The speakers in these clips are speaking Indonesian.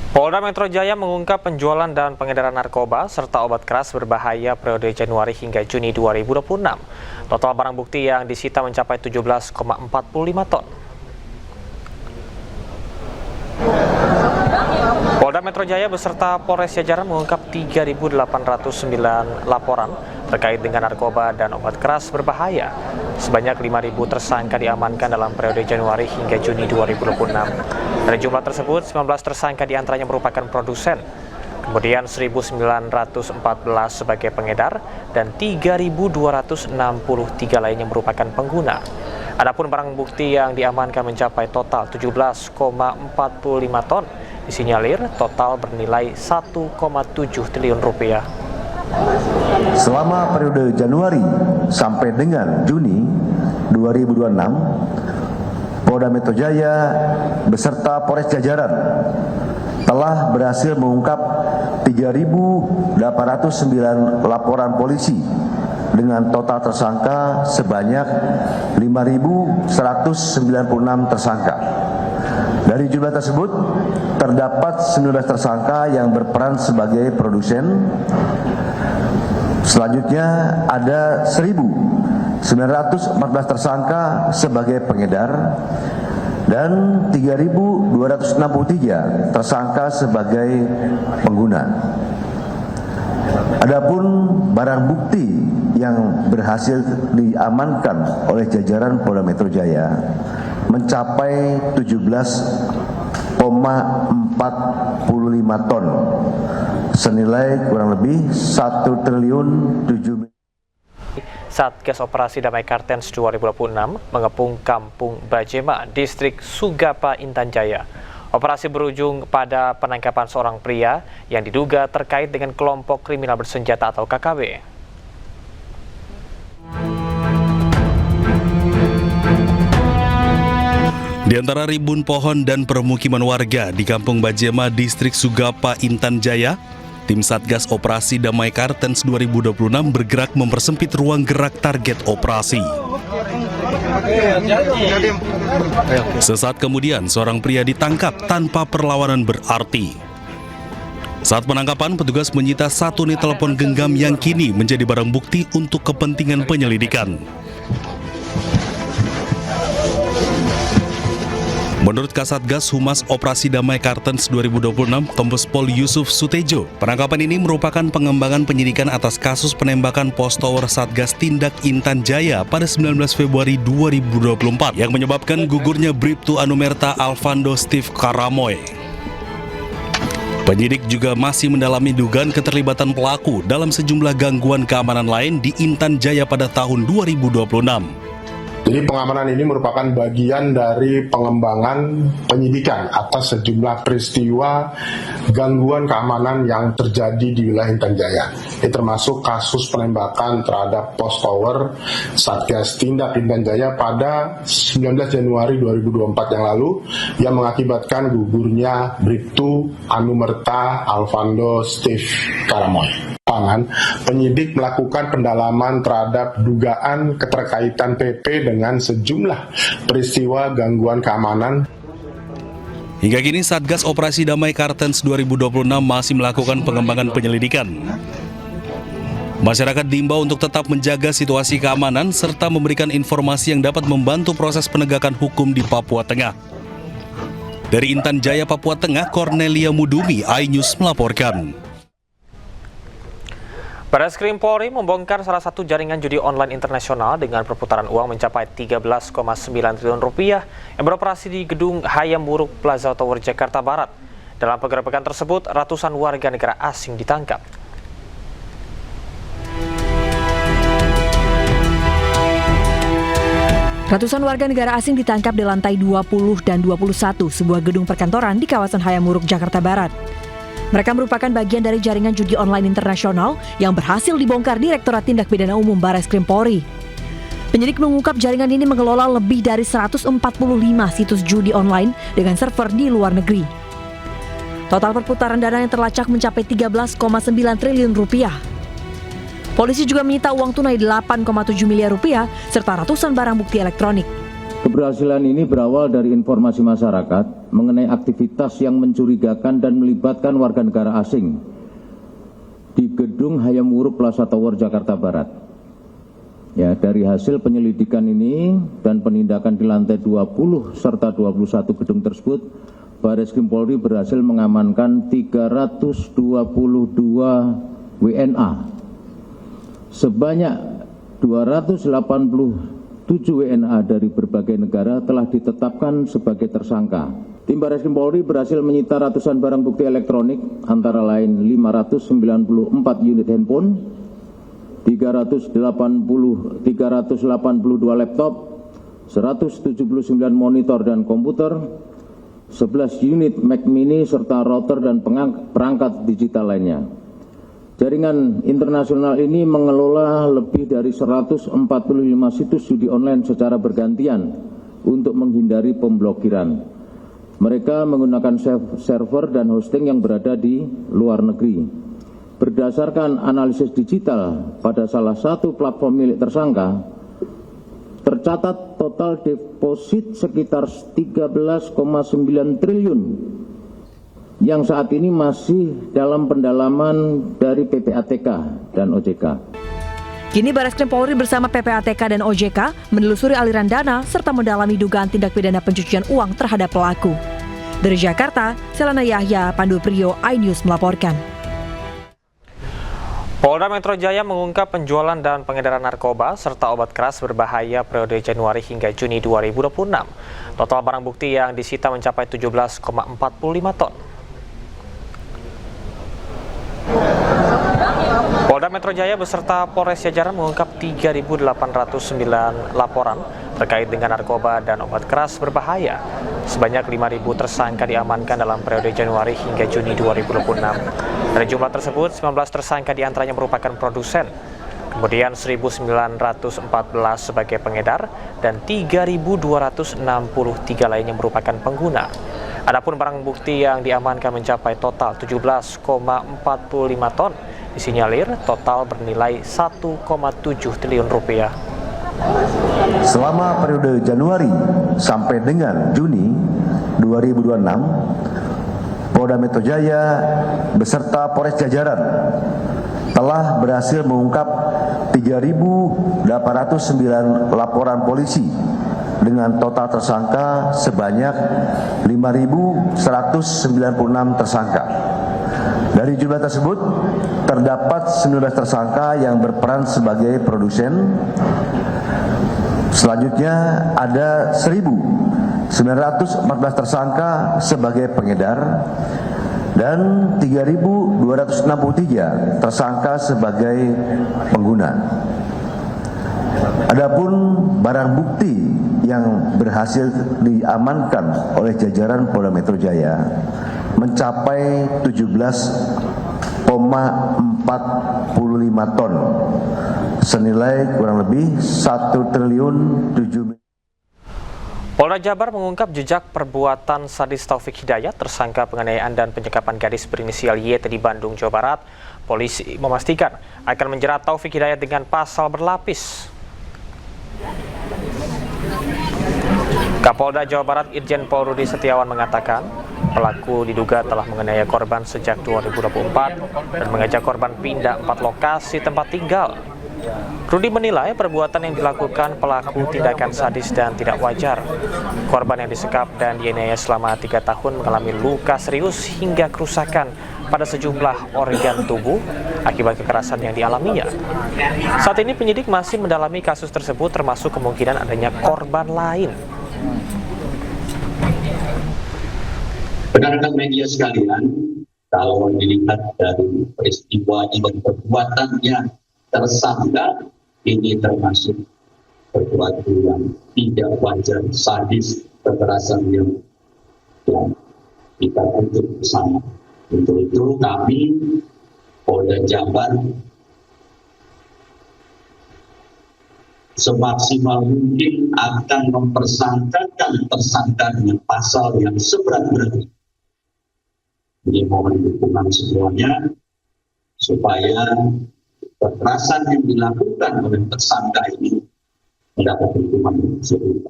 Polda Metro Jaya mengungkap penjualan dan pengedaran narkoba serta obat keras berbahaya periode Januari hingga Juni 2026. Total barang bukti yang disita mencapai 17,45 ton. Polda Metro Jaya beserta Polres Jajaran mengungkap 3.809 laporan terkait dengan narkoba dan obat keras berbahaya. Sebanyak 5.000 tersangka diamankan dalam periode Januari hingga Juni 2026. Dari jumlah tersebut, 19 tersangka diantaranya merupakan produsen, kemudian 1.914 sebagai pengedar, dan 3.263 lainnya merupakan pengguna. Adapun barang bukti yang diamankan mencapai total 17,45 ton, disinyalir total bernilai 1,7 triliun rupiah. Selama periode Januari sampai dengan Juni 2026, Polda Metro Jaya beserta Polres Jajaran telah berhasil mengungkap 3.809 laporan polisi dengan total tersangka sebanyak 5.196 tersangka. Dari jumlah tersebut, terdapat 19 tersangka yang berperan sebagai produsen. Selanjutnya ada 1.914 tersangka sebagai pengedar dan 3.263 tersangka sebagai pengguna. Adapun barang bukti yang berhasil diamankan oleh jajaran Polda Metro Jaya mencapai 17,45 ton senilai kurang lebih 1 triliun 7 miliar. Satgas Operasi Damai Kartens 2026 mengepung Kampung Bajema, Distrik Sugapa, Intan Jaya. Operasi berujung pada penangkapan seorang pria yang diduga terkait dengan kelompok kriminal bersenjata atau KKB. Di antara ribuan pohon dan permukiman warga di Kampung Bajema, Distrik Sugapa, Intan Jaya, tim Satgas Operasi Damai Kartens 2026 bergerak mempersempit ruang gerak target operasi. Sesaat kemudian, seorang pria ditangkap tanpa perlawanan berarti. Saat penangkapan, petugas menyita 1 unit telepon genggam yang kini menjadi barang bukti untuk kepentingan penyelidikan. Menurut Kasatgas Humas Operasi Damai Kartens 2026, Kombes Pol Yusuf Sutejo, penangkapan ini merupakan pengembangan penyidikan atas kasus penembakan pos tower Satgas Tindak Intan Jaya pada 19 Februari 2024 yang menyebabkan gugurnya Bribtu Anumerta Alvando Steve Karamoy. Penyidik juga masih mendalami dugaan keterlibatan pelaku dalam sejumlah gangguan keamanan lain di Intan Jaya pada tahun 2026. Jadi pengamanan ini merupakan bagian dari pengembangan penyidikan atas sejumlah peristiwa gangguan keamanan yang terjadi di wilayah Intan Jaya. Ini termasuk kasus penembakan terhadap pos tower Satgas Tindak Intan Jaya pada 19 Januari 2024 yang lalu yang mengakibatkan gugurnya Bribtu Anumerta Alvando Steve Karamoy. Penyidik melakukan pendalaman terhadap dugaan keterkaitan PP dengan sejumlah peristiwa gangguan keamanan. Hingga kini Satgas Operasi Damai Kartens 2026 masih melakukan pengembangan penyelidikan. Masyarakat diimbau untuk tetap menjaga situasi keamanan serta memberikan informasi yang dapat membantu proses penegakan hukum di Papua Tengah. Dari Intan Jaya, Papua Tengah, Cornelia Mudumi, iNews melaporkan. Barreskrim Polri membongkar salah satu jaringan judi online internasional dengan perputaran uang mencapai 13,9 triliun rupiah yang beroperasi di gedung Hayam Wuruk Plaza Tower, Jakarta Barat. Dalam penggerebekan tersebut, ratusan warga negara asing ditangkap. Ratusan warga negara asing ditangkap di lantai 20 dan 21 sebuah gedung perkantoran di kawasan Hayam Wuruk, Jakarta Barat. Mereka merupakan bagian dari jaringan judi online internasional yang berhasil dibongkar Direktorat Tindak Pidana Umum Barreskrim Polri. Penyidik mengungkap jaringan ini mengelola lebih dari 145 situs judi online dengan server di luar negeri. Total perputaran dana yang terlacak mencapai 13,9 triliun rupiah. Polisi juga menyita uang tunai 8,7 miliar rupiah serta ratusan barang bukti elektronik. Keberhasilan ini berawal dari informasi masyarakat mengenai aktivitas yang mencurigakan dan melibatkan warga negara asing di gedung Hayam Wuruk Plaza Tower, Jakarta Barat. Ya, dari hasil penyelidikan ini dan penindakan di lantai 20 serta 21 gedung tersebut, Barreskrim Polri berhasil mengamankan 322 WNA. Sebanyak 287 WNA dari berbagai negara telah ditetapkan sebagai tersangka. Tim Barreskrim Polri berhasil menyita ratusan barang bukti elektronik, antara lain 594 unit handphone, 382 laptop, 179 monitor dan komputer, 11 unit Mac Mini serta router dan perangkat digital lainnya. Jaringan internasional ini mengelola lebih dari 145 situs judi online secara bergantian untuk menghindari pemblokiran. Mereka menggunakan server dan hosting yang berada di luar negeri. Berdasarkan analisis digital pada salah satu platform milik tersangka, tercatat total deposit sekitar 13,9 triliun yang saat ini masih dalam pendalaman dari PPATK dan OJK. Kini Barreskrim Polri bersama PPATK dan OJK menelusuri aliran dana serta mendalami dugaan tindak pidana pencucian uang terhadap pelaku. Dari Jakarta, Selana Yahya, Pandu Priyo, iNews melaporkan. Polda Metro Jaya mengungkap penjualan dan pengedaran narkoba serta obat keras berbahaya periode Januari hingga Juni 2026. Total barang bukti yang disita mencapai 17,45 ton. Polda Metro Jaya beserta Polres Jajaran mengungkap 3.809 laporan terkait dengan narkoba dan obat keras berbahaya. Sebanyak 5.000 tersangka diamankan dalam periode Januari hingga Juni 2026. Dari jumlah tersebut, 19 tersangka diantaranya merupakan produsen, kemudian 1.914 sebagai pengedar, dan 3.263 lainnya merupakan pengguna. Adapun barang bukti yang diamankan mencapai total 17,45 ton. Disinyalir total bernilai 1,7 triliun rupiah. Selama periode Januari sampai dengan Juni 2026, Polda Metro Jaya beserta Polres Jajaran telah berhasil mengungkap 3.809 laporan polisi dengan total tersangka sebanyak 5.196 tersangka. Dari jumlah tersebut, terdapat 19 tersangka yang berperan sebagai produsen. Selanjutnya ada 1.914 tersangka sebagai pengedar dan 3.263 tersangka sebagai pengguna. Adapun barang bukti yang berhasil diamankan oleh jajaran Polda Metro Jaya mencapai 17,45 ton senilai kurang lebih 1 triliun 7. Polda Jabar mengungkap jejak perbuatan sadis Taufik Hidayat, tersangka penganiayaan dan penyekapan gadis berinisial YT di Bandung, Jawa Barat. Polisi memastikan akan menjerat Taufik Hidayat dengan pasal berlapis. Kapolda Jawa Barat Irjen Pol Rudi Setiawan mengatakan pelaku diduga telah menganiaya korban sejak 2024 dan mengajak korban pindah 4 lokasi tempat tinggal. Rudi menilai perbuatan yang dilakukan pelaku tindakan sadis dan tidak wajar. Korban yang disekap dan dianiaya selama 3 tahun mengalami luka serius hingga kerusakan pada sejumlah organ tubuh akibat kekerasan yang dialaminya. Saat ini penyidik masih mendalami kasus tersebut, termasuk kemungkinan adanya korban lain. Rekan-rekan media sekalian, kalau dilihat dari peristiwa dan perbuatannya tersangka, ini termasuk perbuatan yang tidak wajar, sadis, kekerasan yang kita tuntut bersama. Untuk itu kami Polda Jabar semaksimal mungkin akan mempersangkakan tersangka dengan pasal yang seberat-beratnya. Jadi mohon dukungan semuanya supaya kekerasan yang dilakukan oleh tersangka ini mendapat hukuman yang serupa.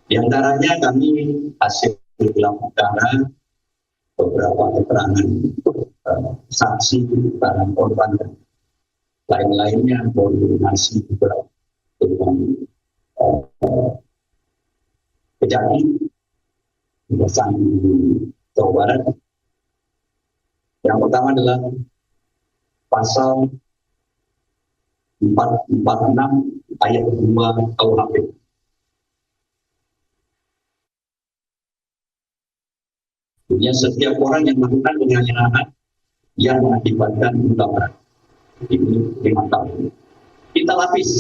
Di antaranya kami hasil di dalam perkara beberapa keterangan saksi, keterangan korban dan lain-lainnya, koordinasi juga dengan Kejati, Kejaksaan Jawa Barat. Yang pertama adalah pasal 446 ayat 2 KUHP. Artinya setiap orang yang melakukan penganiayaan yang mengakibatkan luka berat ini 5 tahun. Kita lapis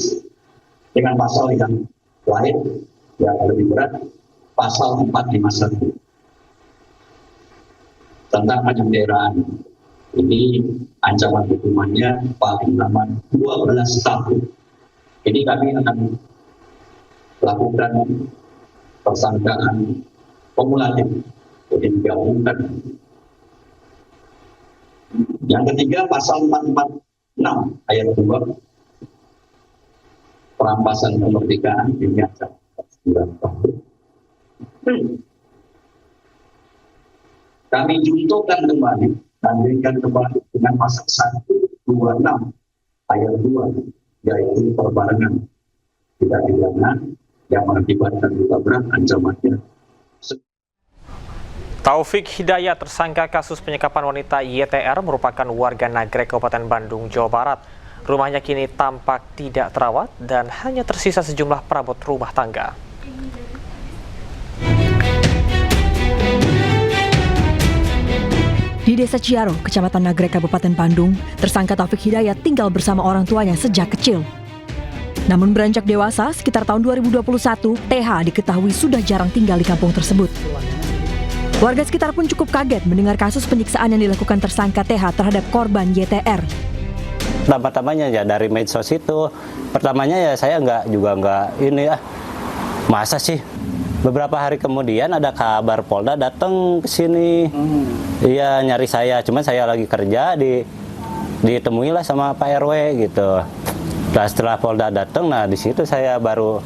dengan pasal yang lain yang lebih berat, pasal 451 tentang penyanderaan. Ini ancaman hukumannya paling lama 12 tahun. Ini kami akan lakukan persangkaan kumulatif, jadi digabungkan. Yang ketiga, pasal 446 ayat 2 perampasan kemerdekaan, ini ancaman 9 tahun. Kami juntuhkan kembali, bandingkan kembali dengan pasal 126 ayat 2, yaitu perbarengan tidak pidana yang mengakibatkan luka berat, ancamannya. Taufik Hidayat, tersangka kasus penyekapan wanita YTR, merupakan warga Nagrek, Kabupaten Bandung, Jawa Barat. Rumahnya kini tampak tidak terawat dan hanya tersisa sejumlah perabot rumah tangga. Di Desa Ciaro, Kecamatan Nagrek, Kabupaten Bandung, tersangka Taufik Hidayat tinggal bersama orang tuanya sejak kecil. Namun beranjak dewasa, sekitar tahun 2021, TH diketahui sudah jarang tinggal di kampung tersebut. Warga sekitar pun cukup kaget mendengar kasus penyiksaan yang dilakukan tersangka TH terhadap korban YTR. Pertama-tamanya ya dari medsos itu, pertamanya ya saya nggak ini masa sih. Beberapa hari kemudian ada kabar Polda datang ke sini, iya nyari saya, cuman saya lagi kerja, ditemui lah sama Pak RW gitu. Nah, setelah Polda datang, nah di situ saya baru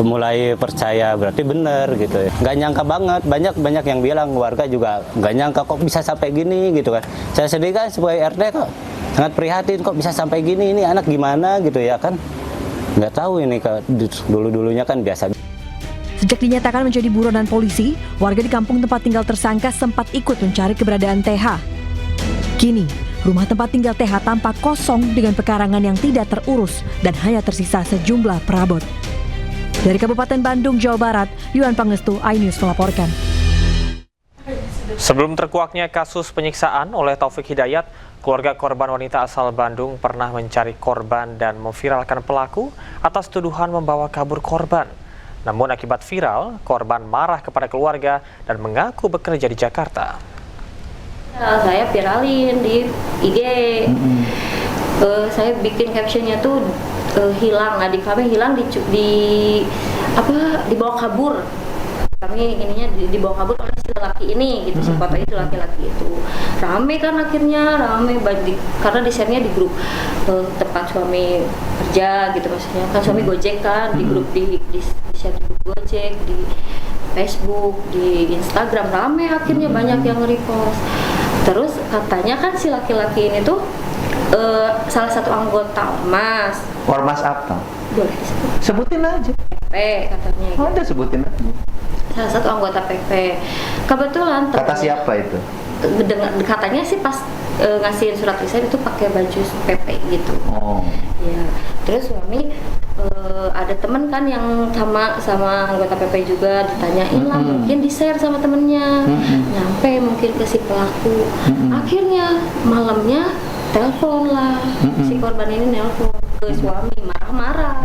mulai percaya, berarti bener gitu. Nggak nyangka banget, banyak yang bilang, warga juga nggak nyangka kok bisa sampai gini gitu kan. Saya sendiri kan sebagai RT kok sangat prihatin, kok bisa sampai gini, ini anak gimana gitu ya kan. Nggak tahu ini, dulu-dulunya kan biasa. Sejak dinyatakan menjadi buronan polisi, warga di kampung tempat tinggal tersangka sempat ikut mencari keberadaan TH. Kini, rumah tempat tinggal TH tampak kosong dengan pekarangan yang tidak terurus dan hanya tersisa sejumlah perabot. Dari Kabupaten Bandung, Jawa Barat, Yuan Pangestu, iNews melaporkan. Sebelum terkuaknya kasus penyiksaan oleh Taufik Hidayat, keluarga korban wanita asal Bandung pernah mencari korban dan memviralkan pelaku atas tuduhan membawa kabur korban. Namun akibat viral, korban marah kepada keluarga dan mengaku bekerja di Jakarta. Saya viralin di IG, saya bikin captionnya tuh hilang, adik kami hilang dibawa kabur. Kami ininya dibawa kabur oleh si laki ini gitu, si foto itu laki-laki itu. Rame kan akhirnya, karena di-share-nya di grup tempat suami kerja gitu, maksudnya kan suami Gojek kan, di grup di share di grup Gojek, di Facebook, di Instagram, rame akhirnya banyak yang nge-repost. Terus katanya kan si laki-laki ini tuh salah satu anggota Ormas. Ormas apa? Boleh disebut. Sebutin aja. PP katanya. Oh, udah sebutin aja. Salah satu anggota PP. Kebetulan kata siapa itu? Katanya sih pas ngasihin surat resign itu pakai baju PP gitu. Oh. Ya. Terus suami ada teman kan yang sama anggota PP juga, ditanyain lah, mungkin di-share sama temennya, nyampe mungkin ke si pelaku. Akhirnya malamnya telepon lah, si korban ini nelpon ke suami, marah-marah.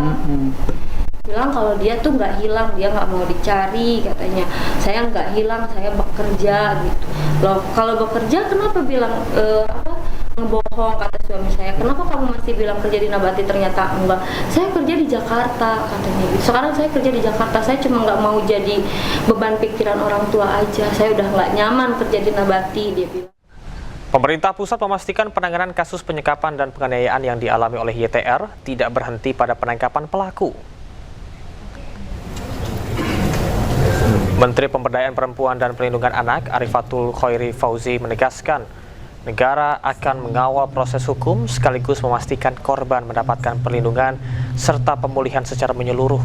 Bilang kalau dia tuh nggak hilang, dia nggak mau dicari katanya. Saya nggak hilang, saya bekerja gitu. Loh, kalau bekerja kenapa bilang ngebohong, kata suami saya. Kenapa kamu masih bilang kerja di Nabati, ternyata enggak. Saya kerja di Jakarta katanya gitu. Sekarang saya kerja di Jakarta, saya cuma nggak mau jadi beban pikiran orang tua aja. Saya udah nggak nyaman kerja di Nabati, dia bilang. Pemerintah pusat memastikan penanganan kasus penyekapan dan penganiayaan yang dialami oleh YTR tidak berhenti pada penangkapan pelaku. Menteri Pemberdayaan Perempuan dan Perlindungan Anak Arifatul Khoiri Fauzi menegaskan negara akan mengawal proses hukum sekaligus memastikan korban mendapatkan perlindungan serta pemulihan secara menyeluruh.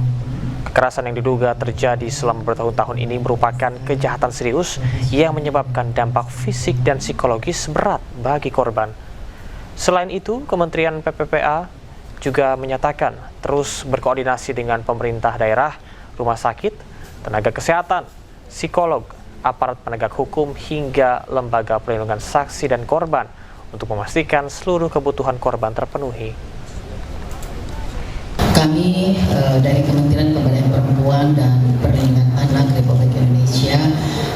Kekerasan yang diduga terjadi selama bertahun-tahun ini merupakan kejahatan serius yang menyebabkan dampak fisik dan psikologis berat bagi korban. Selain itu, Kementerian PPPA juga menyatakan terus berkoordinasi dengan pemerintah daerah, rumah sakit, tenaga kesehatan, psikolog, aparat penegak hukum hingga lembaga perlindungan saksi dan korban untuk memastikan seluruh kebutuhan korban terpenuhi. Kami dari Kementerian Pemberdayaan Perempuan dan Perlindungan Anak Republik Indonesia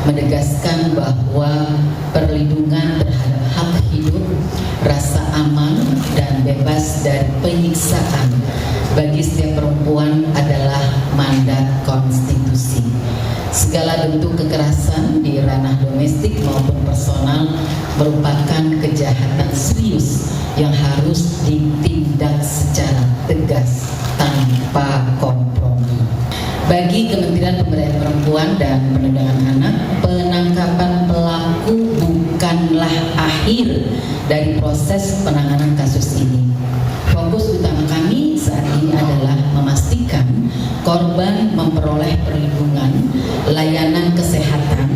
menegaskan bahwa perlindungan terhadap hak hidup, rasa aman, dan bebas dari penyiksaan bagi setiap perempuan adalah mandat konstitusi. Segala bentuk kekerasan di ranah domestik maupun personal merupakan kejahatan serius yang harus ditindak secara tegas tanpa kompromi. Bagi Kementerian Pemberdayaan Perempuan dan Perlindungan Anak, penangkapan pelaku bukanlah akhir dari proses penanganan kasus ini. Fokus utama kami saat ini adalah memastikan korban memperoleh perlindungan, layanan kesehatan,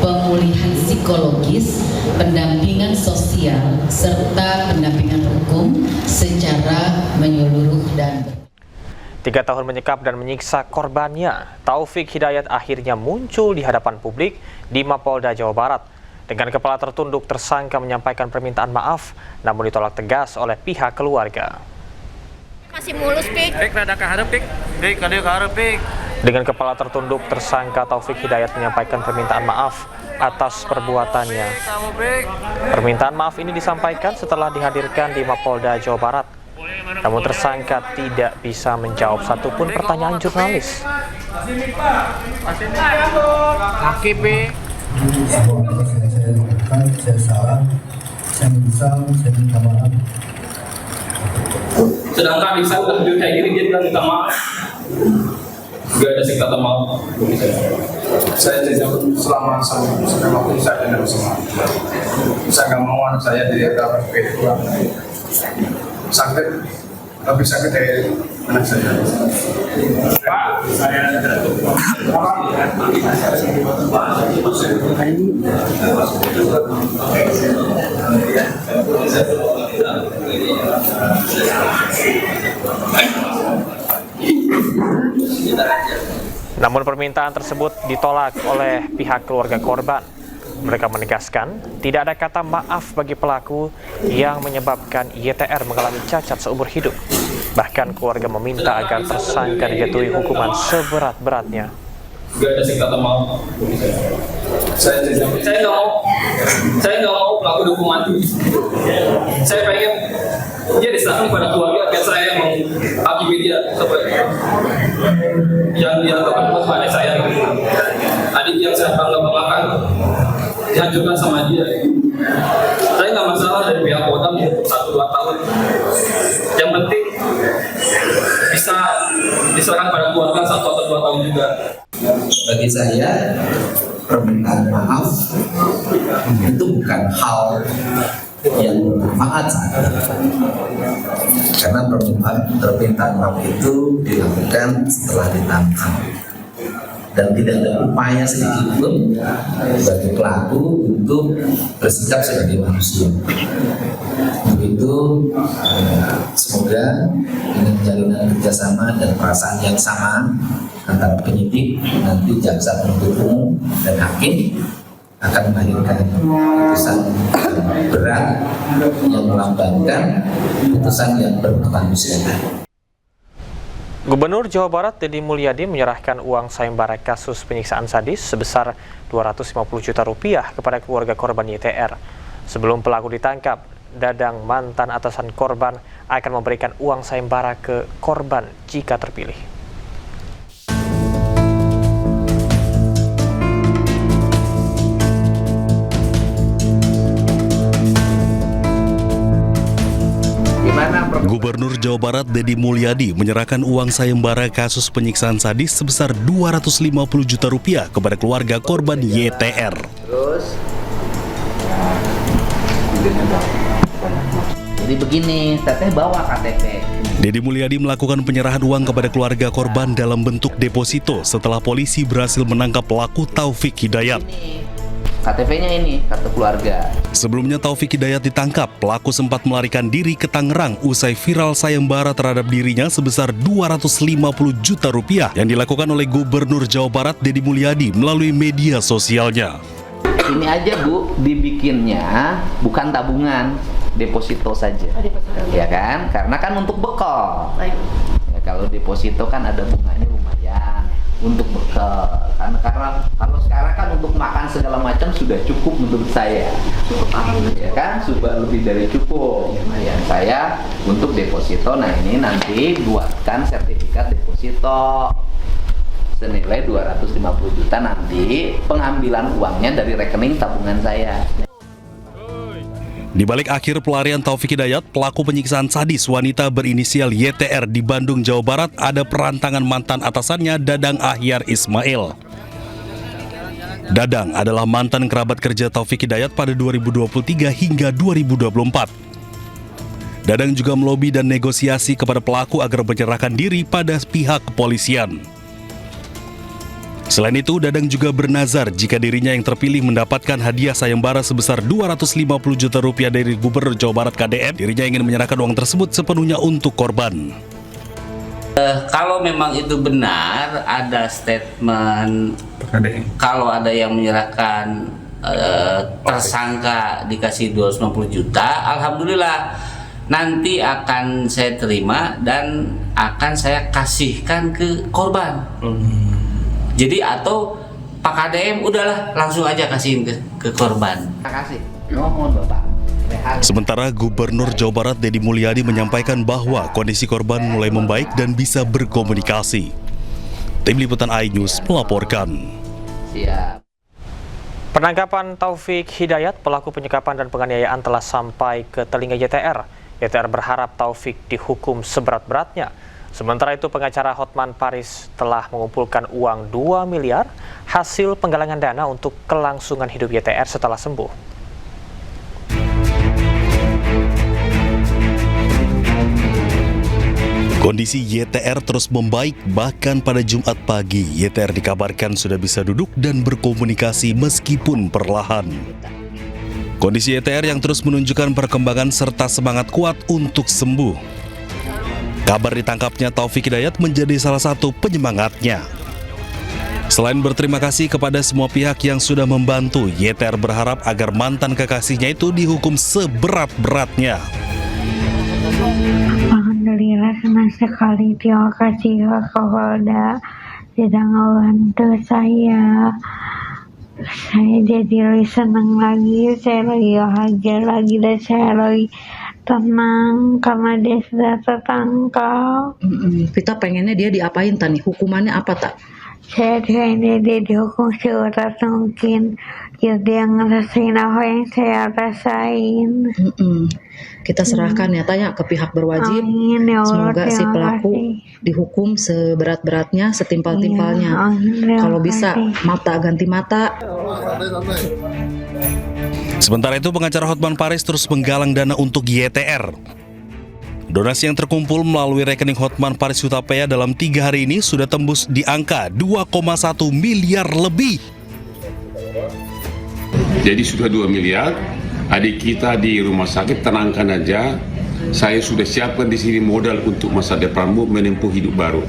pemulihan psikologis, pendampingan sosial, serta pendampingan hukum secara menyeluruh dan 3 tahun menyekap dan menyiksa korbannya, Taufik Hidayat akhirnya muncul di hadapan publik di Mapolda Jawa Barat. Dengan kepala tertunduk, tersangka menyampaikan permintaan maaf, namun ditolak tegas oleh pihak keluarga. Masih mulus, Pik. Pik, rada kaharep, Pik. Pik, rada kaharep, Pik. Dengan kepala tertunduk, tersangka Taufik Hidayat menyampaikan permintaan maaf atas perbuatannya. Permintaan maaf ini disampaikan setelah dihadirkan di Mapolda Jawa Barat. Namun tersangka tidak bisa menjawab satupun pertanyaan jurnalis. Saya salah, saya menyesal, saya minta maaf. Sedangkan Risa udah kayak gini, dia bilang minta maaf. Gak ada sih kata maaf. Saya tidak selama waktu saya tidak bersama. Saya nggak mau anak saya diadakan kayak pulang. Sakit, lebih sakit dari anak saya. Pak, saya Namun permintaan tersebut ditolak oleh pihak keluarga korban. Mereka menegaskan tidak ada kata maaf bagi pelaku yang menyebabkan YTR mengalami cacat seumur hidup. Bahkan keluarga meminta agar tersangka dijatuhi hukuman seberat-beratnya. Gak ada sih kata maaf. Saya nggak mau pelaku dihukum mati. Saya pengen dia diserahkan pada keluarga biar saya yang menghakimi dia yang dia lakukan buat adik saya. Adik yang saya bangga-banggakan dihancurkan sama dia. Saya nggak masalah dari pihak Kodam 1-2 tahun. Yang penting bisa diserahkan pada keluarga 1 atau 2 tahun juga. Bagi saya permintaan maaf itu bukan hal yang bermanfaat karena permintaan maaf itu dilakukan setelah ditangkap dan tidak ada upaya sedikit pun bagi pelaku untuk bersikap sebagai manusia. Begitu, semoga dengan jalinan kerjasama dan perasaan yang sama antara penyidik, nanti jaksa penuntut umum dan hakim akan melahirkan putusan berat yang melambangkan putusan yang berkemanusiaan. Gubernur Jawa Barat Deddy Mulyadi menyerahkan uang sayembara kasus penyiksaan sadis sebesar Rp250 juta kepada keluarga korban YTR. Sebelum pelaku ditangkap, Dadang, mantan atasan korban, akan memberikan uang sayembara ke korban jika terpilih. Gubernur Jawa Barat Deddy Mulyadi menyerahkan uang sayembara kasus penyiksaan sadis sebesar 250 juta rupiah kepada keluarga korban YTR. Terus jadi begini, teteh bawa KTP. Deddy Mulyadi melakukan penyerahan uang kepada keluarga korban dalam bentuk deposito setelah polisi berhasil menangkap pelaku Taufik Hidayat. KTP-nya ini, kartu keluarga. Sebelumnya Taufik Hidayat ditangkap, pelaku sempat melarikan diri ke Tangerang usai viral sayembara terhadap dirinya sebesar 250 juta rupiah yang dilakukan oleh Gubernur Jawa Barat Deddy Mulyadi melalui media sosialnya. Ini aja Bu, dibikinnya bukan tabungan, deposito saja. Ya kan? Karena kan untuk bekal. Ya, kalau deposito kan ada bunganya lumayan untuk bekal. Karena kalau sekarang kan untuk makan segala macam sudah cukup menurut saya. Ya kan? Sudah lebih dari cukup. Lumayan saya untuk deposito. Nah, ini nanti buatkan sertifikat deposito senilai 250 juta, nanti pengambilan uangnya dari rekening tabungan saya. Di balik akhir pelarian Taufik Hidayat, pelaku penyiksaan sadis wanita berinisial YTR di Bandung, Jawa Barat ada perantangan mantan atasannya Dadang Ahyar Ismail. Dadang adalah mantan kerabat kerja Taufik Hidayat pada 2023 hingga 2024. Dadang juga melobi dan negosiasi kepada pelaku agar menyerahkan diri pada pihak kepolisian. Selain itu, Dadang juga bernazar jika dirinya yang terpilih mendapatkan hadiah sayembara sebesar 250 juta rupiah dari Gubernur Jawa Barat KDM, dirinya ingin menyerahkan uang tersebut sepenuhnya untuk korban. Kalau memang itu benar, ada statement kalau ada yang menyerahkan tersangka dikasih 250 juta, alhamdulillah nanti akan saya terima dan akan saya kasihkan ke korban. Jadi atau Pak KDM udahlah langsung aja kasihin ke korban. Terima kasih. Mohon Bapak. Sementara Gubernur Jawa Barat Deddy Mulyadi menyampaikan bahwa kondisi korban mulai membaik dan bisa berkomunikasi. Tim Liputan iNews melaporkan. Siap. Penangkapan Taufik Hidayat, pelaku penyekapan dan penganiayaan telah sampai ke telinga YTR. YTR berharap Taufik dihukum seberat-beratnya. Sementara itu pengacara Hotman Paris telah mengumpulkan uang 2 miliar hasil penggalangan dana untuk kelangsungan hidup YTR setelah sembuh. Kondisi YTR terus membaik, bahkan pada Jumat pagi YTR dikabarkan sudah bisa duduk dan berkomunikasi meskipun perlahan. Kondisi YTR yang terus menunjukkan perkembangan serta semangat kuat untuk sembuh. Kabar ditangkapnya Taufik Hidayat menjadi salah satu penyemangatnya. Selain berterima kasih kepada semua pihak yang sudah membantu, YTR berharap agar mantan kekasihnya itu dihukum seberat-beratnya. Alhamdulillah, senang sekali. Terima kasih Pak Kapolda sudah membantu saya. Saya jadi lebih senang lagi, saya lebih bahagia lagi, dan saya lebih tenang karena dia sudah tertangkap. Kita pengennya dia diapain Tani? Hukumannya apa tak? Saya pengennya dia dihukum seberat mungkin. Dia ngerasain apa yang saya rasain. Kita serahkan ya Tanya ke pihak berwajib. Amin, ya Allah, semoga si pelaku dihukum seberat-beratnya, setimpal-timpalnya. Kalau bisa mata ganti mata. Sementara itu pengacara Hotman Paris terus menggalang dana untuk YTR. Donasi yang terkumpul melalui rekening Hotman Paris Hutapea dalam 3 hari ini sudah tembus di angka 2,1 miliar lebih. Jadi sudah 2 miliar, adik kita di rumah sakit tenangkan aja. Saya sudah siapkan di sini modal untuk masa depanmu menempuh hidup baru.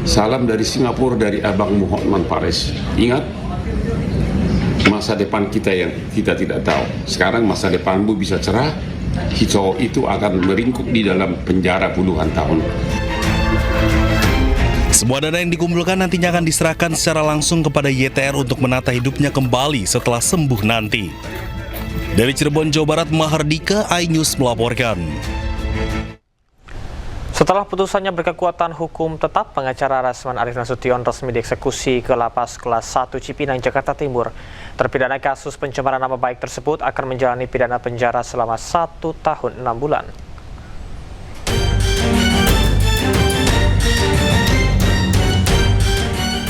Salam dari Singapura dari abangmu Hotman Paris. Ingat, masa depan kita yang kita tidak tahu. Sekarang masa depanmu bisa cerah, hijau itu akan meringkuk di dalam penjara puluhan tahun. Semua dana yang dikumpulkan nantinya akan diserahkan secara langsung kepada YTR untuk menata hidupnya kembali setelah sembuh nanti. Dari Cirebon, Jawa Barat, Mahardika, iNews melaporkan. Setelah putusannya berkekuatan hukum tetap, pengacara Rasman Arief Nasution resmi dieksekusi ke Lapas Kelas 1 Cipinang, Jakarta Timur. Terpidana kasus pencemaran nama baik tersebut akan menjalani pidana penjara selama 1 tahun 6 bulan.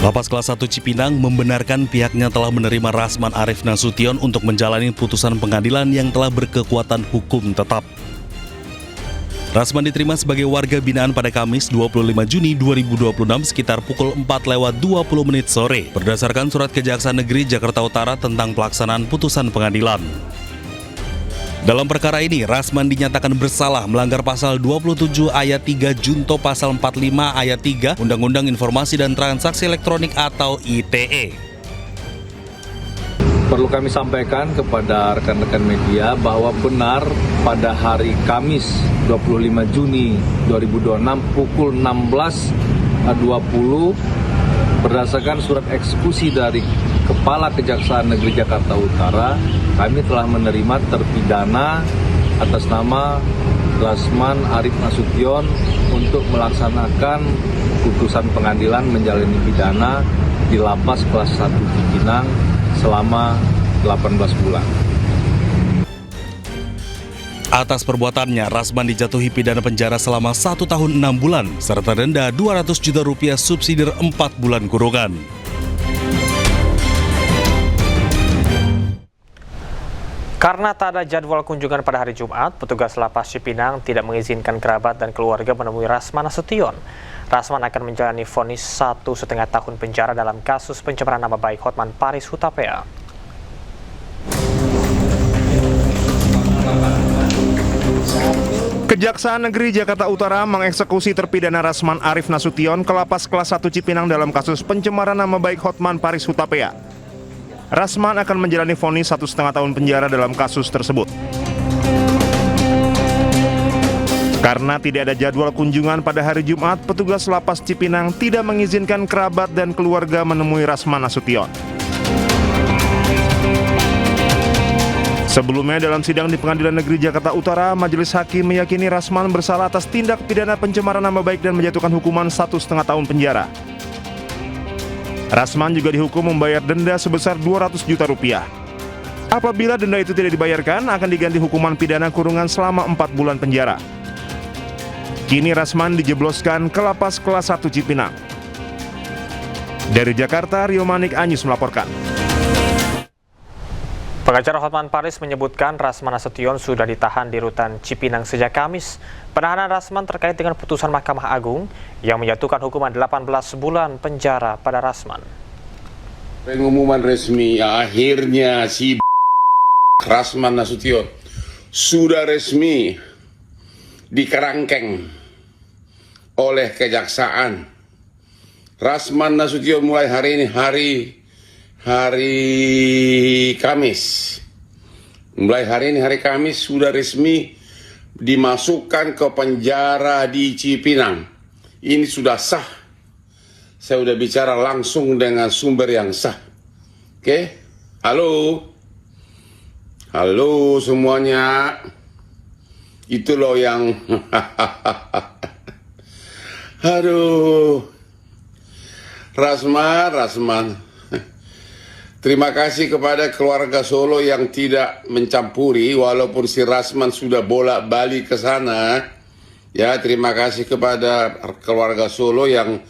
Lapas kelas 1 Cipinang membenarkan pihaknya telah menerima Rasman Arief Nasution untuk menjalani putusan pengadilan yang telah berkekuatan hukum tetap. Rasman diterima sebagai warga binaan pada Kamis 25 Juni 2026 sekitar pukul 4:20 sore berdasarkan surat Kejaksaan Negeri Jakarta Utara tentang pelaksanaan putusan pengadilan. Dalam perkara ini, Rasman dinyatakan bersalah melanggar pasal 27 ayat 3 junto pasal 45 ayat 3 Undang-Undang Informasi dan Transaksi Elektronik atau ITE. Perlu kami sampaikan kepada rekan-rekan media bahwa benar pada hari Kamis 25 Juni 2026 pukul 16.20 berdasarkan surat eksekusi dari Kepala Kejaksaan Negeri Jakarta Utara, kami telah menerima terpidana atas nama Rasman Arief Nasution untuk melaksanakan putusan pengadilan menjalani pidana di lapas kelas 1 Cipinang selama 18 bulan. Atas perbuatannya, Rasman dijatuhi pidana penjara selama 1 tahun 6 bulan serta denda Rp200 juta subsidi 4 bulan kurungan. Karena tak ada jadwal kunjungan pada hari Jumat, petugas lapas Cipinang tidak mengizinkan kerabat dan keluarga menemui Rasman Nasution. Rasman akan menjalani vonis 1,5 tahun penjara dalam kasus pencemaran nama baik Hotman Paris Hutapea. Kejaksaan Negeri Jakarta Utara mengeksekusi terpidana Rasman Arief Nasution ke lapas kelas 1 Cipinang dalam kasus pencemaran nama baik Hotman Paris Hutapea. Rasman akan menjalani vonis 1,5 tahun penjara dalam kasus tersebut. Karena tidak ada jadwal kunjungan pada hari Jumat, petugas lapas Cipinang tidak mengizinkan kerabat dan keluarga menemui Rasman Nasution. Sebelumnya dalam sidang di Pengadilan Negeri Jakarta Utara, Majelis Hakim meyakini Rasman bersalah atas tindak pidana pencemaran nama baik dan menjatuhkan hukuman 1,5 tahun penjara. Rasman juga dihukum membayar denda sebesar Rp200 juta. Apabila denda itu tidak dibayarkan, akan diganti hukuman pidana kurungan selama 4 bulan penjara. Kini Rasman dijebloskan ke lapas kelas 1 Cipinang. Dari Jakarta, Rio Manik Anyus melaporkan. Pengacara Hotman Paris menyebutkan Rasman Nasution sudah ditahan di rutan Cipinang sejak Kamis. Penahanan Rasman terkait dengan putusan Mahkamah Agung yang menjatuhkan hukuman 18 bulan penjara pada Rasman. Pengumuman resmi akhirnya si Rasman Nasution sudah resmi dikerangkeng oleh Kejaksaan. Rasman Nasution mulai hari ini hari Kamis. Mulai hari ini hari Kamis sudah resmi dimasukkan ke penjara di Cipinang. Ini sudah sah. Saya sudah bicara langsung dengan sumber yang sah. Oke? Halo? Halo semuanya. Itu loh yang aduh. Rasman. Terima kasih kepada keluarga Solo yang tidak mencampuri, walaupun si Rasman sudah bolak-balik ke sana. Ya, terima kasih kepada keluarga Solo yang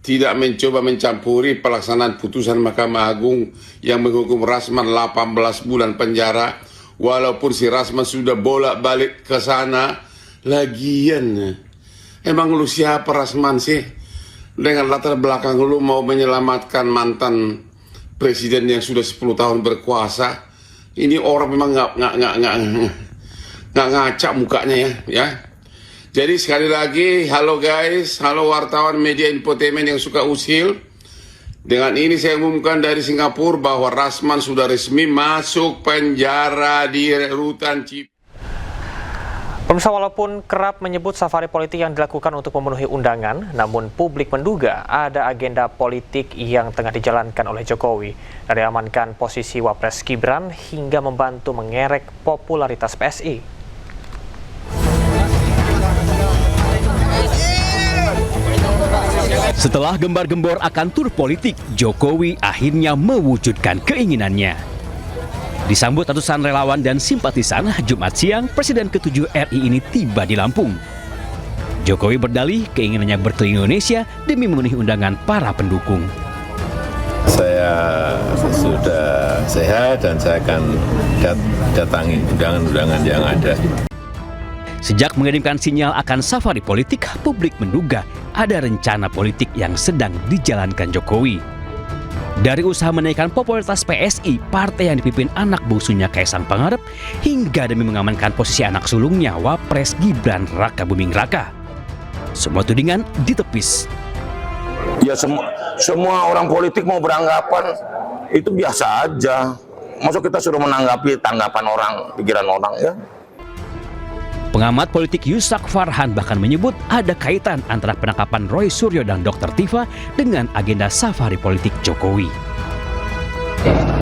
tidak mencoba mencampuri pelaksanaan putusan Mahkamah Agung yang menghukum Rasman 18 bulan penjara, walaupun si Rasman sudah bolak-balik ke sana. Lagian, emang lu siapa Rasman sih? Dengan latar belakang lu mau menyelamatkan mantan presiden yang sudah 10 tahun berkuasa. Ini orang memang nggak ngaca mukanya ya. Jadi sekali lagi, halo guys, halo wartawan media infotainment yang suka usil. Dengan ini saya umumkan dari Singapura bahwa Rasman sudah resmi masuk penjara di rutan Cipinang. Pemirsa, walaupun kerap menyebut safari politik yang dilakukan untuk memenuhi undangan, namun publik menduga ada agenda politik yang tengah dijalankan oleh Jokowi dari amankan posisi Wapres Gibran hingga membantu mengerek popularitas PSI. Setelah gembar-gembor akan tur politik, Jokowi akhirnya mewujudkan keinginannya. Disambut ratusan relawan dan simpatisan, Jumat siang Presiden ke-7 RI ini tiba di Lampung. Jokowi berdalih keinginannya berkeliling Indonesia demi memenuhi undangan para pendukung. saya sudah sehat dan saya akan datangi undangan-undangan yang ada. Sejak mengirimkan sinyal akan safari politik, publik menduga ada rencana politik yang sedang dijalankan Jokowi. Dari usaha menaikkan popularitas PSI, partai yang dipimpin anak bungsunya Kaisang Pangarep, hingga demi mengamankan posisi anak sulungnya, Wapres Gibran Raka Buming Raka. Semua tudingan ditepis. Ya semua orang politik mau beranggapan itu biasa aja. Masa kita suruh menanggapi tanggapan orang, pikiran orang ya? Pengamat politik Yusak Farhan bahkan menyebut ada kaitan antara penangkapan Roy Suryo dan Dr. Tifa dengan agenda safari politik Jokowi.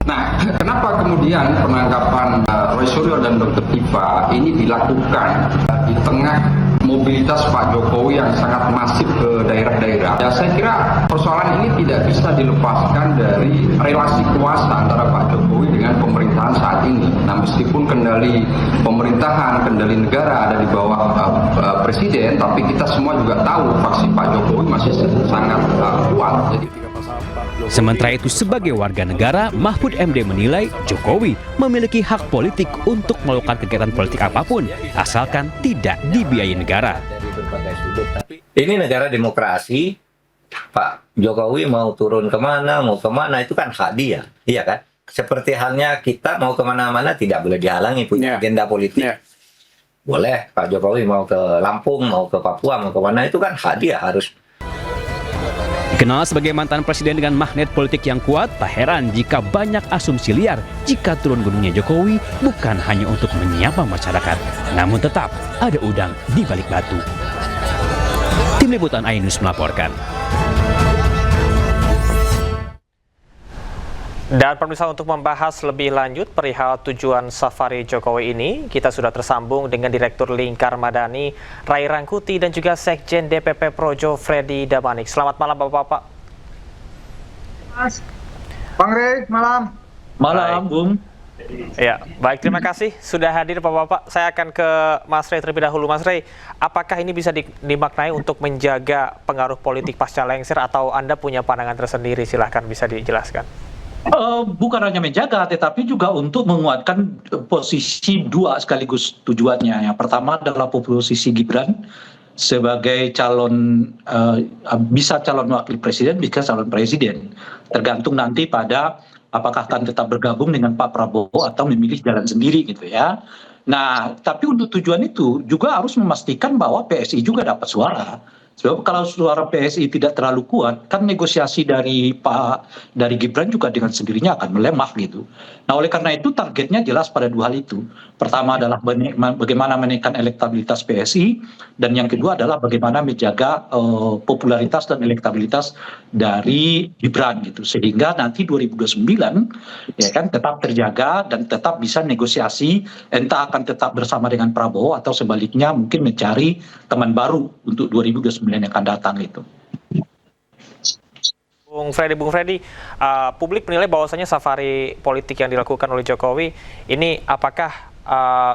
Nah, kenapa kemudian penangkapan Roy Suryo dan Dr. Tifa ini dilakukan di tengah mobilitas Pak Jokowi yang sangat masif ke daerah-daerah? Ya, saya kira persoalan ini tidak bisa dilepaskan dari relasi kuasa antara Pak Jokowi dengan pemerintahan saat ini. Nah, meskipun kendali pemerintahan, kendali negara ada di bawah presiden, tapi kita semua juga tahu faksi Pak Jokowi masih sangat kuat. Sementara itu, sebagai warga negara, Mahfud MD menilai Jokowi memiliki hak politik untuk melakukan kegiatan politik apapun, asalkan tidak dibiayai negara. Ini negara demokrasi, Pak Jokowi mau turun kemana, mau kemana, itu kan hak dia, iya kan? Seperti halnya kita mau kemana-mana tidak boleh dihalangi, punya agenda politik. Boleh, Pak Jokowi mau ke Lampung, mau ke Papua, mau ke mana, itu kan hak dia, harus. Dikenal sebagai mantan presiden dengan magnet politik yang kuat, tak heran jika banyak asumsi liar jika turun gunungnya Jokowi bukan hanya untuk menyapa masyarakat, namun tetap ada udang di balik batu. Tim Liputan iNews melaporkan. Dan pemirsa, untuk membahas lebih lanjut perihal tujuan safari Jokowi ini, kita sudah tersambung dengan Direktur Lingkar Madani Ray Rangkuti dan juga Sekjen DPP Projo Freddy Damanik. Selamat malam Bapak-Bapak. Mas, Bang Ray, malam. Malam, Bung. Ya, baik, terima kasih sudah hadir Bapak-Bapak. Saya akan ke Mas Ray terlebih dahulu. Mas Ray, apakah ini bisa dimaknai untuk menjaga pengaruh politik pasca lengser atau Anda punya pandangan tersendiri? Silahkan bisa dijelaskan. Bukan hanya menjaga, tetapi juga untuk menguatkan posisi dua sekaligus tujuannya. Yang pertama adalah posisi Gibran sebagai calon, bisa calon wakil presiden, bisa calon presiden. Tergantung nanti pada apakah akan tetap bergabung dengan Pak Prabowo atau memilih jalan sendiri gitu ya. Nah, tapi untuk tujuan itu juga harus memastikan bahwa PSI juga dapat suara. Sebab kalau suara PSI tidak terlalu kuat, kan negosiasi dari Gibran juga dengan sendirinya akan melemah gitu. Nah, oleh karena itu targetnya jelas pada dua hal itu. Pertama adalah bagaimana menaikkan elektabilitas PSI, dan yang kedua adalah bagaimana menjaga popularitas dan elektabilitas dari Gibran gitu. Sehingga nanti 2029 ya kan tetap terjaga dan tetap bisa negosiasi, entah akan tetap bersama dengan Prabowo atau sebaliknya mungkin mencari teman baru untuk 2029 yang akan datang itu. Bung Freddy, publik menilai bahwasanya safari politik yang dilakukan oleh Jokowi ini apakah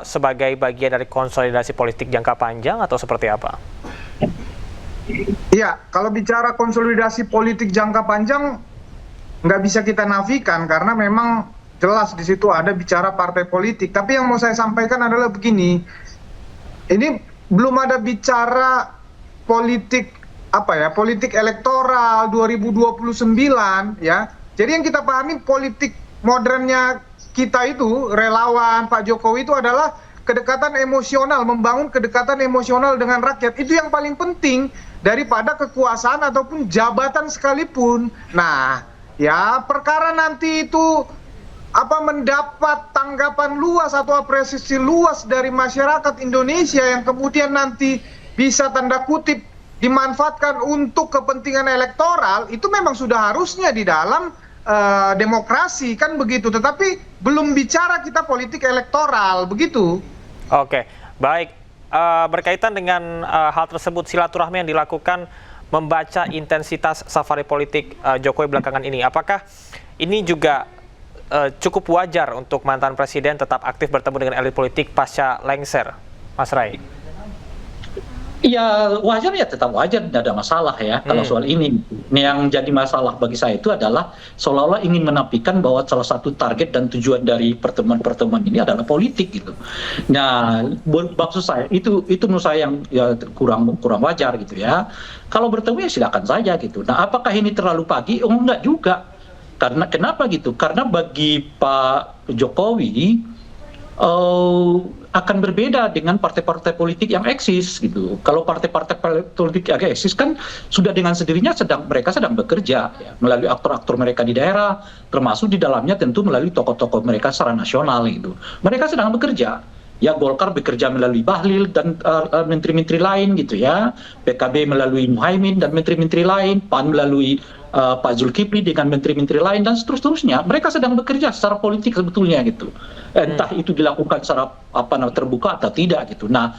sebagai bagian dari konsolidasi politik jangka panjang atau seperti apa? Iya, kalau bicara konsolidasi politik jangka panjang nggak bisa kita nafikan karena memang jelas di situ ada bicara partai politik. Tapi yang mau saya sampaikan adalah begini, ini belum ada bicara politik politik elektoral 2029 ya. Jadi yang kita pahami politik modernnya kita itu relawan Pak Jokowi itu adalah kedekatan emosional, membangun kedekatan emosional dengan rakyat. Itu yang paling penting daripada kekuasaan ataupun jabatan sekalipun. Nah, ya perkara nanti itu mendapat tanggapan luas atau apresiasi luas dari masyarakat Indonesia yang kemudian nanti bisa tanda kutip dimanfaatkan untuk kepentingan elektoral, itu memang sudah harusnya di dalam demokrasi kan begitu. Tetapi belum bicara kita politik elektoral begitu. Oke, baik. Berkaitan dengan hal tersebut, silaturahmi yang dilakukan membaca intensitas safari politik Jokowi belakangan ini, apakah ini juga cukup wajar untuk mantan presiden tetap aktif bertemu dengan elit politik pasca lengser, Mas Ray? Ya wajar ya, tetap wajar, tidak ada masalah ya kalau soal ini. Yang jadi masalah bagi saya itu adalah seolah-olah ingin menafikan bahwa salah satu target dan tujuan dari pertemuan-pertemuan ini adalah politik gitu. Nah, maksud saya itu menurut saya yang ya kurang wajar gitu ya. Kalau bertemu ya silakan saja gitu. Nah, apakah ini terlalu pagi? Oh enggak juga. Karena kenapa gitu? Karena bagi Pak Jokowi akan berbeda dengan partai-partai politik yang eksis gitu. Kalau partai-partai politik yang eksis kan sudah dengan sendirinya mereka sedang bekerja ya, melalui aktor-aktor mereka di daerah, termasuk di dalamnya tentu melalui tokoh-tokoh mereka secara nasional gitu. Mereka sedang bekerja. Ya Golkar bekerja melalui Bahlil dan menteri-menteri lain gitu ya. PKB melalui Muhaimin dan menteri-menteri lain, PAN melalui Pak Zulkifli dengan menteri-menteri lain dan seterusnya. Mereka sedang bekerja secara politik sebetulnya gitu. Entah itu dilakukan secara terbuka atau tidak gitu. Nah,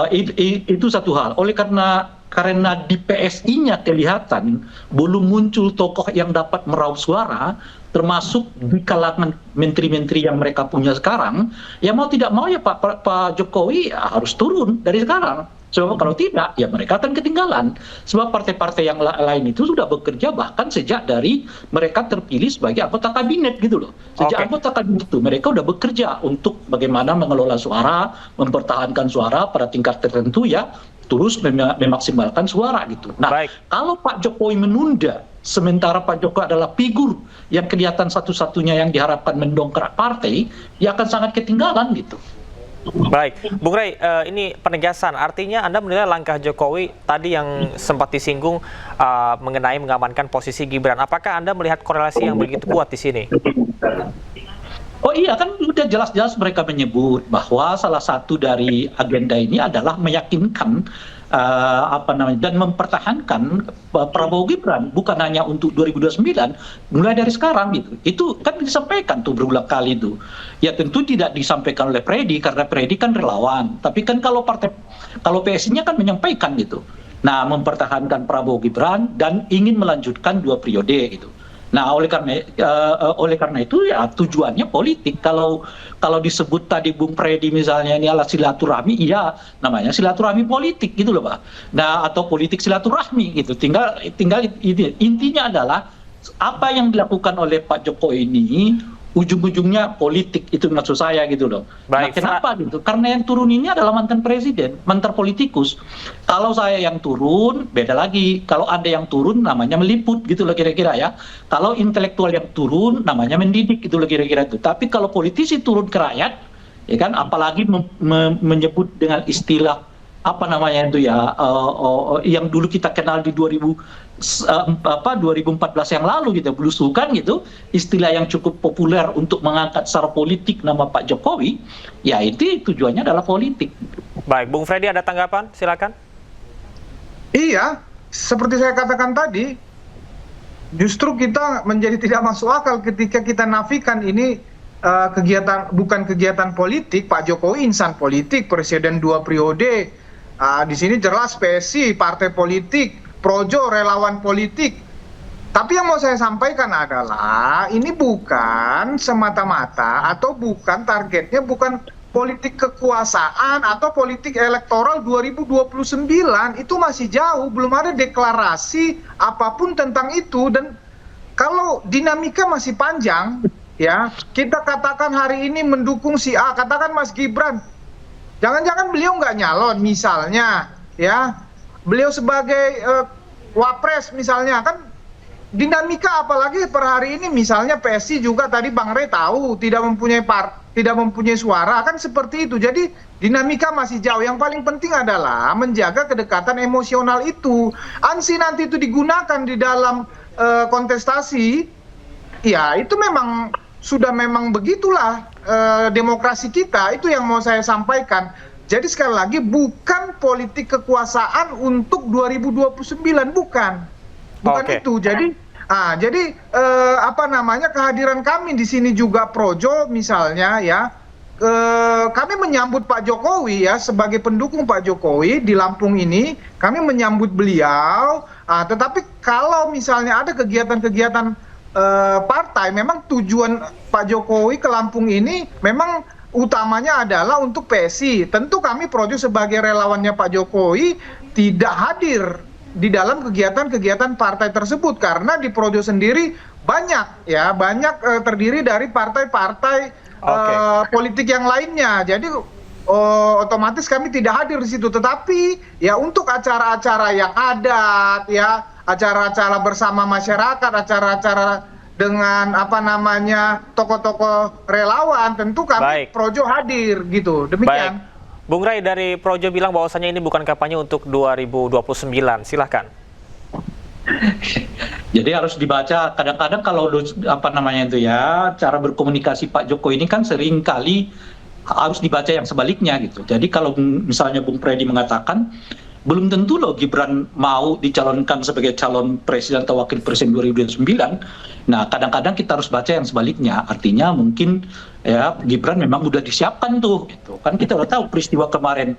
itu satu hal. Oleh karena di PSI-nya kelihatan belum muncul tokoh yang dapat meraup suara, termasuk di kalangan menteri-menteri yang mereka punya sekarang, ya mau tidak mau ya Pak Jokowi ya harus turun dari sekarang. Sebab kalau tidak, ya mereka akan ketinggalan. Sebab partai-partai yang lain itu sudah bekerja bahkan sejak dari mereka terpilih sebagai anggota kabinet gitu loh. Sejak anggota kabinet itu mereka sudah bekerja untuk bagaimana mengelola suara, mempertahankan suara pada tingkat tertentu ya, terus memaksimalkan suara gitu. Nah, kalau Pak Jokowi menunda, sementara Pak Jokowi adalah figur yang kelihatan satu-satunya yang diharapkan mendongkrak partai, ya akan sangat ketinggalan gitu. Baik, Bung Rey, ini penegasan, artinya Anda menilai langkah Jokowi tadi yang sempat disinggung mengenai mengamankan posisi Gibran. Apakah Anda melihat korelasi yang begitu kuat di sini? Oh iya, kan udah jelas-jelas mereka menyebut bahwa salah satu dari agenda ini adalah meyakinkan dan mempertahankan Prabowo Gibran bukan hanya untuk 2029, mulai dari sekarang gitu. Itu kan disampaikan tuh berulang kali itu. Ya tentu tidak disampaikan oleh Freddy karena Freddy kan relawan. Tapi kan kalau PSI-nya kan menyampaikan gitu. Nah, mempertahankan Prabowo Gibran dan ingin melanjutkan 2 periode gitu. Nah, oleh karena itu ya tujuannya politik. Kalau disebut tadi Bung Freddy misalnya ini adalah silaturahmi, iya namanya silaturahmi politik gitu loh Pak. Nah, atau politik silaturahmi gitu. Tinggal intinya adalah apa yang dilakukan oleh Pak Jokowi ini ujung-ujungnya politik, itu maksud saya gitu loh. Baik, nah, kenapa gitu? Karena yang turun ini adalah mantan presiden, mantan politikus. Kalau saya yang turun, beda lagi. Kalau Anda yang turun, namanya meliput gitu loh kira-kira ya. Kalau intelektual yang turun, namanya mendidik gitu loh kira-kira itu. Tapi kalau politisi turun ke rakyat, ya kan, apalagi menyebut dengan istilah apa namanya itu ya, yang dulu kita kenal di 2014 yang lalu gitu, belusukan gitu, istilah yang cukup populer untuk mengangkat secara politik nama Pak Jokowi, ya itu tujuannya adalah politik. Baik, Bung Freddy ada tanggapan? Silakan. Iya, seperti saya katakan tadi, justru kita menjadi tidak masuk akal ketika kita nafikan ini bukan kegiatan politik. Pak Jokowi insan politik, presiden 2 periode. Di sini jelas PSI, partai politik, projo, relawan politik. Tapi yang mau saya sampaikan adalah ini bukan semata-mata atau bukan targetnya bukan politik kekuasaan atau politik elektoral 2029. Itu masih jauh, belum ada deklarasi apapun tentang itu. Dan kalau dinamika masih panjang, ya kita katakan hari ini mendukung si A, katakan Mas Gibran, jangan-jangan beliau nggak nyalon misalnya, ya beliau sebagai wapres misalnya, kan dinamika apalagi per hari ini misalnya PSI juga tadi Bang Rey tahu tidak mempunyai suara, kan seperti itu. Jadi dinamika masih jauh. Yang paling penting adalah menjaga kedekatan emosional itu. Ansi nanti itu digunakan di dalam kontestasi, ya itu memang begitulah demokrasi kita. Itu yang mau saya sampaikan. Jadi sekali lagi bukan politik kekuasaan untuk 2029, bukan itu. Jadi kehadiran kami di sini juga projo misalnya ya, kami menyambut Pak Jokowi ya, sebagai pendukung Pak Jokowi di Lampung ini kami menyambut beliau. Tetapi kalau misalnya ada kegiatan-kegiatan partai, memang tujuan Pak Jokowi ke Lampung ini memang utamanya adalah untuk PSI. Tentu kami Projo sebagai relawannya Pak Jokowi tidak hadir di dalam kegiatan-kegiatan partai tersebut karena di Projo sendiri banyak terdiri dari partai-partai politik yang lainnya. Jadi otomatis kami tidak hadir di situ. Tetapi ya untuk acara-acara yang adat, ya acara-acara bersama masyarakat, acara-acara dengan tokoh-tokoh relawan, tentu kami Projo hadir gitu. Demikian. Baik. Bung Ray dari Projo bilang bahwasannya ini bukan kampanye untuk 2029. Silahkan. Jadi harus dibaca, kadang-kadang kalau cara berkomunikasi Pak Jokowi ini kan sering kali harus dibaca yang sebaliknya gitu. Jadi kalau misalnya Bung Freddy mengatakan belum tentu loh Gibran mau dicalonkan sebagai calon presiden atau wakil presiden 2029. Nah, kadang-kadang kita harus baca yang sebaliknya. Artinya mungkin ya Gibran memang udah disiapkan tuh gitu. Kan kita udah tahu peristiwa kemarin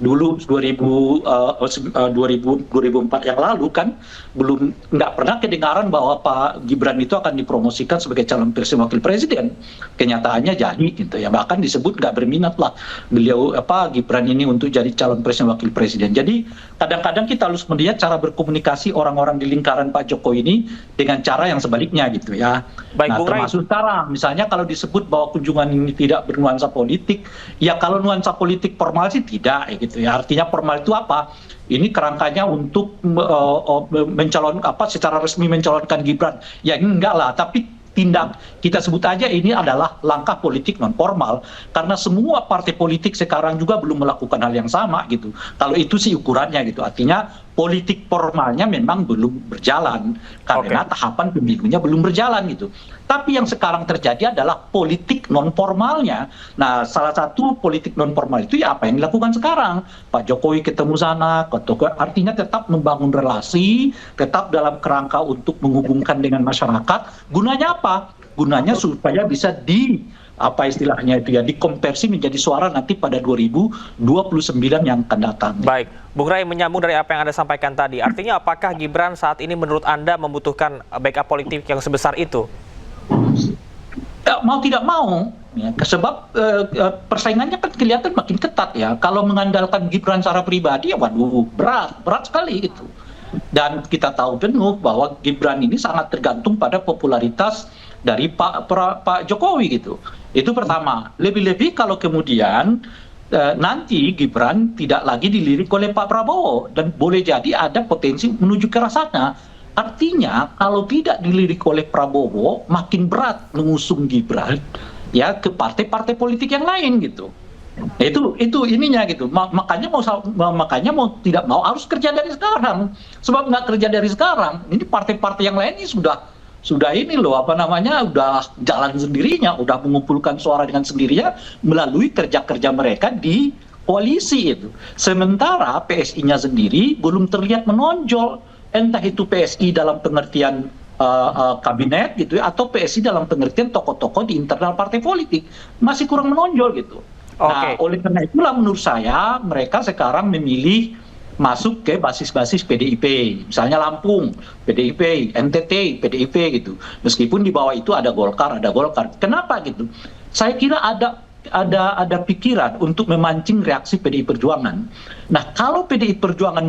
dulu 2004 yang lalu kan nggak pernah kedengaran bahwa Pak Gibran itu akan dipromosikan sebagai calon presiden wakil presiden. Kenyataannya jadi gitu ya. Bahkan disebut nggak berminat lah beliau Gibran ini untuk jadi calon presiden wakil presiden. Jadi kadang-kadang kita harus melihat cara berkomunikasi orang-orang di lingkaran Pak Jokowi ini dengan cara yang sebaliknya gitu ya. Baik, nah, termasuk sekarang misalnya kalau disebut bahwa kunjungan ini tidak bernuansa politik, ya kalau nuansa politik formal sih tidak gitu ya. Artinya formal itu apa? Ini kerangkanya untuk secara resmi mencalonkan Gibran. Ya enggak lah, tapi tindak kita sebut aja ini adalah langkah politik non formal karena semua partai politik sekarang juga belum melakukan hal yang sama gitu. Kalau itu sih ukurannya gitu. Artinya politik formalnya memang belum berjalan karena tahapan pemilunya belum berjalan gitu. Tapi yang sekarang terjadi adalah politik non formalnya. Nah, salah satu politik non formal itu ya apa yang dilakukan sekarang. Pak Jokowi ketemu sana, artinya tetap membangun relasi, tetap dalam kerangka untuk menghubungkan dengan masyarakat. Gunanya apa? Gunanya supaya bisa dikonversi menjadi suara nanti pada 2029 yang akan datang. Baik, Bung Ray menyambung dari apa yang Anda sampaikan tadi. Artinya apakah Gibran saat ini menurut Anda membutuhkan backup politik yang sebesar itu? Mau tidak mau, ya, sebab persaingannya kan kelihatan makin ketat ya. Kalau mengandalkan Gibran secara pribadi, ya waduh berat sekali itu. Dan kita tahu penuh bahwa Gibran ini sangat tergantung pada popularitas dari Pak Jokowi gitu. Itu pertama. Lebih-lebih kalau kemudian nanti Gibran tidak lagi dilirik oleh Pak Prabowo dan boleh jadi ada potensi menuju ke arah sana. Artinya kalau tidak dilirik oleh Prabowo makin berat mengusung Gibran ya ke partai-partai politik yang lain gitu. Itu ininya gitu. Makanya mau tidak mau harus kerja dari sekarang. Sebab nggak kerja dari sekarang, ini partai-partai yang lain ini sudah ini loh udah jalan sendirinya, udah mengumpulkan suara dengan sendirinya melalui kerja-kerja mereka di koalisi itu. Sementara PSI-nya sendiri belum terlihat menonjol, entah itu PSI dalam pengertian kabinet gitu ya, atau PSI dalam pengertian tokoh-tokoh di internal partai politik masih kurang menonjol gitu. Nah, oleh karena itulah menurut saya mereka sekarang memilih masuk ke basis-basis PDIP, misalnya Lampung, PDIP, NTT, PDIP gitu. Meskipun di bawah itu ada Golkar. Kenapa gitu? Saya kira ada pikiran untuk memancing reaksi PDI Perjuangan. Nah, kalau PDI Perjuangan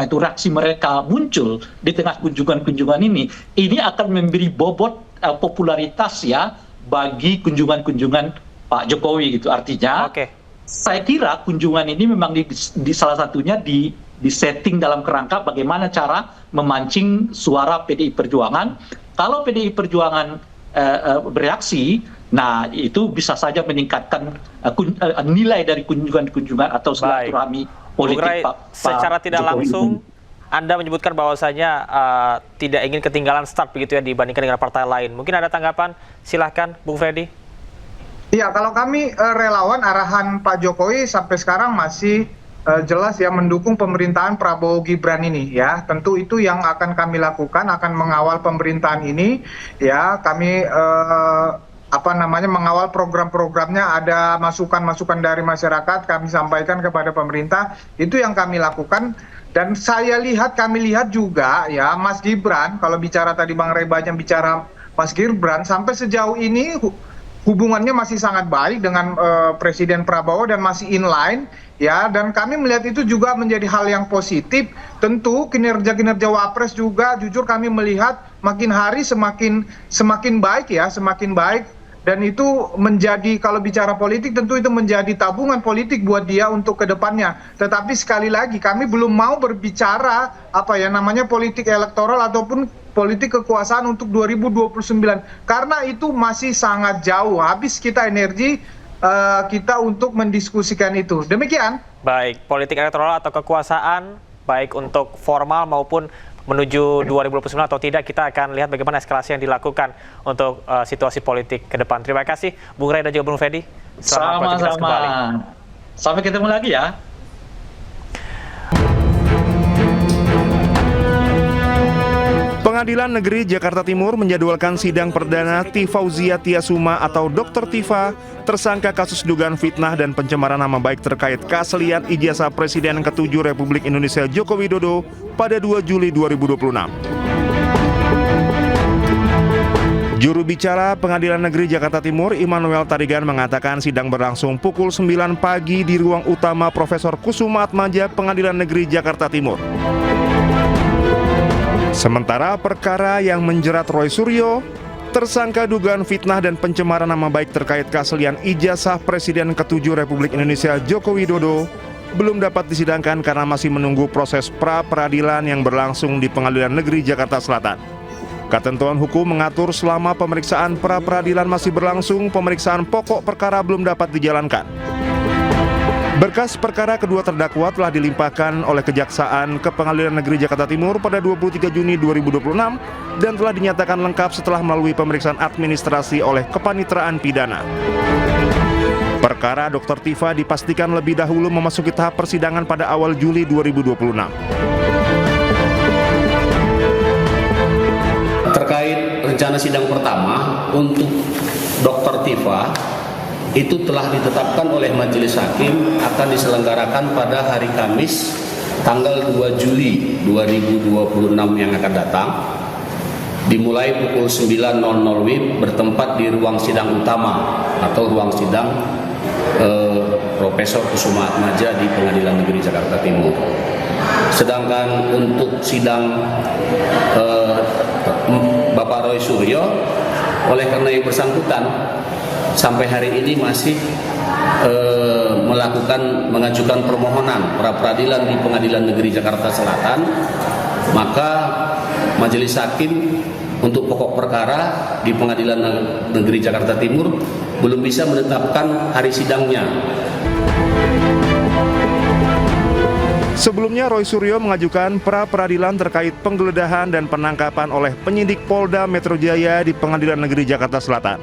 reaksi mereka muncul di tengah kunjungan-kunjungan ini akan memberi bobot popularitas ya bagi kunjungan-kunjungan Pak Jokowi gitu. Artinya saya kira kunjungan ini memang di salah satunya di setting dalam kerangka bagaimana cara memancing suara PDI Perjuangan. Kalau PDI Perjuangan bereaksi, nah itu bisa saja meningkatkan nilai dari kunjungan-kunjungan atau silaturahmi politik Pak secara tidak Jokowi. Langsung Anda menyebutkan bahwasanya tidak ingin ketinggalan start begitu ya dibandingkan dengan partai lain. Mungkin ada tanggapan? Silahkan Bung Freddy. Iya, kalau kami relawan arahan Pak Jokowi sampai sekarang masih jelas ya mendukung pemerintahan Prabowo Gibran ini ya. Tentu itu yang akan kami lakukan, akan mengawal pemerintahan ini ya. Kami mengawal program-programnya, ada masukan-masukan dari masyarakat kami sampaikan kepada pemerintah. Itu yang kami lakukan. Dan kami lihat juga ya Mas Gibran, kalau bicara tadi Bang Ray banyak bicara Mas Gibran, sampai sejauh ini hubungannya masih sangat baik dengan Presiden Prabowo dan masih inline ya, dan kami melihat itu juga menjadi hal yang positif. Tentu kinerja Wapres juga jujur kami melihat makin hari semakin baik ya, semakin baik, dan itu menjadi, kalau bicara politik tentu itu menjadi tabungan politik buat dia untuk kedepannya. Tetapi sekali lagi kami belum mau berbicara politik elektoral ataupun politik kekuasaan untuk 2029 karena itu masih sangat jauh. Habis kita energi kita untuk mendiskusikan itu. Demikian. Baik, politik elektoral atau kekuasaan baik untuk formal maupun menuju 2029 atau tidak, kita akan lihat bagaimana eskalasi yang dilakukan untuk situasi politik ke depan. Terima kasih Bung Ray dan juga Bung Fedi. Selamat beraktivitas kembali. Sampai ketemu lagi ya. Pengadilan Negeri Jakarta Timur menjadwalkan sidang perdana Tifauzia Tiasuma atau Dr. Tifa, tersangka kasus dugaan fitnah dan pencemaran nama baik terkait keaslian ijazah Presiden ke-7 Republik Indonesia Joko Widodo pada 2 Juli 2026. Juru bicara Pengadilan Negeri Jakarta Timur, Immanuel Tarigan, mengatakan sidang berlangsung pukul 9 pagi di ruang utama Profesor Kusuma Atmaja Pengadilan Negeri Jakarta Timur. Sementara perkara yang menjerat Roy Suryo, tersangka dugaan fitnah dan pencemaran nama baik terkait keaslian ijazah Presiden ke-7 Republik Indonesia Joko Widodo, belum dapat disidangkan karena masih menunggu proses pra-peradilan yang berlangsung di Pengadilan Negeri Jakarta Selatan. Ketentuan hukum mengatur selama pemeriksaan pra-peradilan masih berlangsung, pemeriksaan pokok perkara belum dapat dijalankan. Berkas perkara kedua terdakwa telah dilimpahkan oleh Kejaksaan ke Pengadilan Negeri Jakarta Timur pada 23 Juni 2026 dan telah dinyatakan lengkap setelah melalui pemeriksaan administrasi oleh Kepanitraan Pidana. Perkara Dr. Tifa dipastikan lebih dahulu memasuki tahap persidangan pada awal Juli 2026. Terkait rencana sidang pertama untuk Dr. Tifa, itu telah ditetapkan oleh Majelis Hakim akan diselenggarakan pada hari Kamis tanggal 2 Juli 2026 yang akan datang, dimulai pukul 9.00 WIB bertempat di ruang sidang utama atau ruang sidang Profesor Kusuma Atmaja di Pengadilan Negeri Jakarta Timur. Sedangkan untuk sidang Bapak Roy Suryo, oleh karena yang bersangkutan sampai hari ini masih mengajukan permohonan pra-peradilan di Pengadilan Negeri Jakarta Selatan, maka Majelis Hakim untuk pokok perkara di Pengadilan Negeri Jakarta Timur belum bisa menetapkan hari sidangnya. Sebelumnya Roy Suryo mengajukan pra-peradilan terkait penggeledahan dan penangkapan oleh penyidik Polda Metro Jaya di Pengadilan Negeri Jakarta Selatan.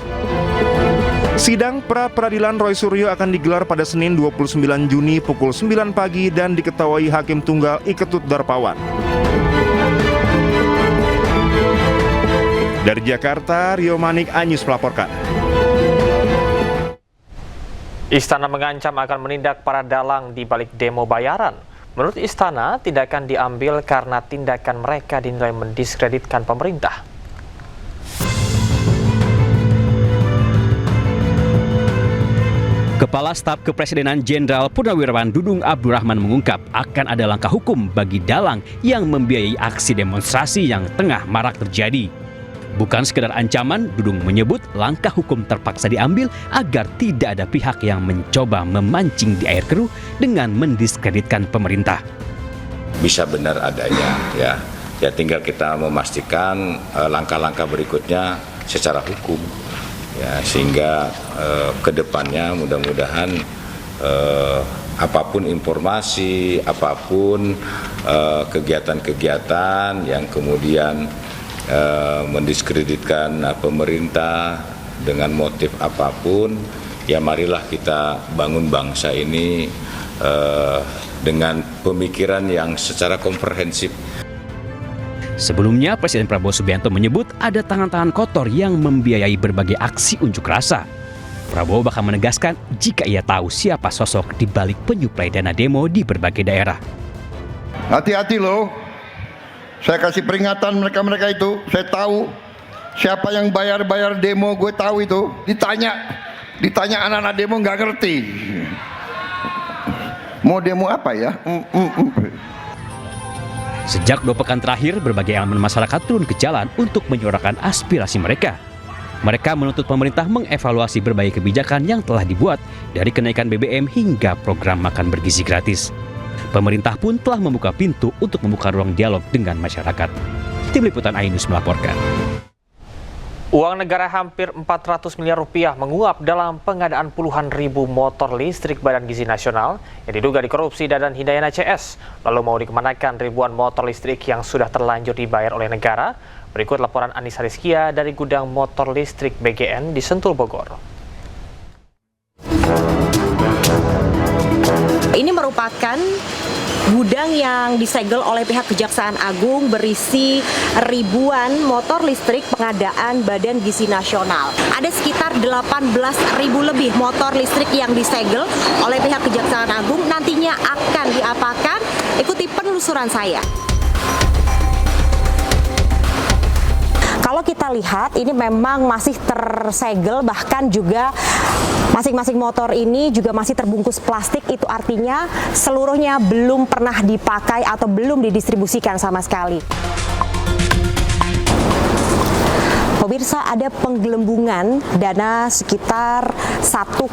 Sidang pra-peradilan Roy Suryo akan digelar pada Senin 29 Juni pukul 9 pagi dan diketuai Hakim Tunggal Iketut Darpawan. Dari Jakarta, Rio Manik, Anyus melaporkan. Istana mengancam akan menindak para dalang di balik demo bayaran. Menurut Istana, tindakan diambil karena tindakan mereka dinilai mendiskreditkan pemerintah. Kepala Staf Kepresidenan Jenderal Purnawirawan Dudung Abdurrahman mengungkap akan ada langkah hukum bagi dalang yang membiayai aksi demonstrasi yang tengah marak terjadi. Bukan sekedar ancaman, Dudung menyebut langkah hukum terpaksa diambil agar tidak ada pihak yang mencoba memancing di air keruh dengan mendiskreditkan pemerintah. Bisa benar adanya, ya tinggal kita memastikan langkah-langkah berikutnya secara hukum. Ya, sehingga kedepannya mudah-mudahan apapun informasi, apapun kegiatan-kegiatan yang kemudian mendiskreditkan pemerintah dengan motif apapun, ya marilah kita bangun bangsa ini dengan pemikiran yang secara komprehensif. Sebelumnya, Presiden Prabowo Subianto menyebut ada tangan-tangan kotor yang membiayai berbagai aksi unjuk rasa. Prabowo bahkan menegaskan jika ia tahu siapa sosok di balik penyuplai dana demo di berbagai daerah. Hati-hati loh, saya kasih peringatan mereka-mereka itu, saya tahu Siapa yang bayar demo, gue tahu itu. Ditanya anak-anak demo nggak ngerti. Mau demo apa ya? Sejak 2 pekan terakhir, berbagai elemen masyarakat turun ke jalan untuk menyuarakan aspirasi mereka. Mereka menuntut pemerintah mengevaluasi berbagai kebijakan yang telah dibuat, dari kenaikan BBM hingga program makan bergizi gratis. Pemerintah pun telah membuka pintu untuk membuka ruang dialog dengan masyarakat. Tim Liputan Ainus melaporkan. Uang negara hampir 400 miliar rupiah menguap dalam pengadaan puluhan ribu motor listrik Badan Gizi Nasional yang diduga dikorupsi Dadan Hidayana CS. Lalu mau dikemanakan ribuan motor listrik yang sudah terlanjur dibayar oleh negara? Berikut laporan Anissa Rizkia dari gudang motor listrik BGN di Sentul, Bogor. Ini merupakan gudang yang disegel oleh pihak Kejaksaan Agung berisi ribuan motor listrik pengadaan Badan Gizi Nasional. Ada sekitar 18.000 lebih motor listrik yang disegel oleh pihak Kejaksaan Agung, nantinya akan diapakan? Ikuti penelusuran saya. Kalau kita lihat ini memang masih tersegel, bahkan juga masing-masing motor ini juga masih terbungkus plastik. Itu artinya seluruhnya belum pernah dipakai atau belum didistribusikan sama sekali. Pemirsa, ada penggelembungan dana sekitar 1,2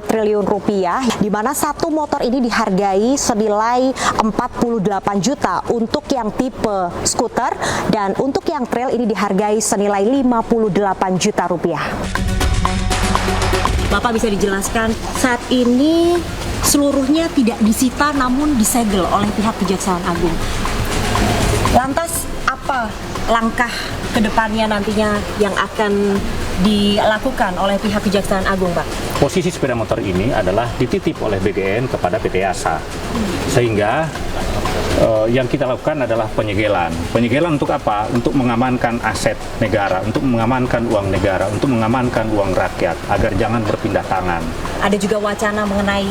triliun rupiah, di mana satu motor ini dihargai senilai 48 juta untuk yang tipe skuter, dan untuk yang trail ini dihargai senilai 58 juta rupiah. Bapak bisa dijelaskan, saat ini seluruhnya tidak disita namun disegel oleh pihak Kejaksaan Agung. Lantas apa langkah kedepannya nantinya yang akan dilakukan oleh pihak Kejaksaan Agung, Pak? Posisi sepeda motor ini adalah dititip oleh BGN kepada PT ASA, sehingga yang kita lakukan adalah penyegelan. Penyegelan untuk apa? Untuk mengamankan aset negara, untuk mengamankan uang negara, untuk mengamankan uang rakyat, agar jangan berpindah tangan. Ada juga wacana mengenai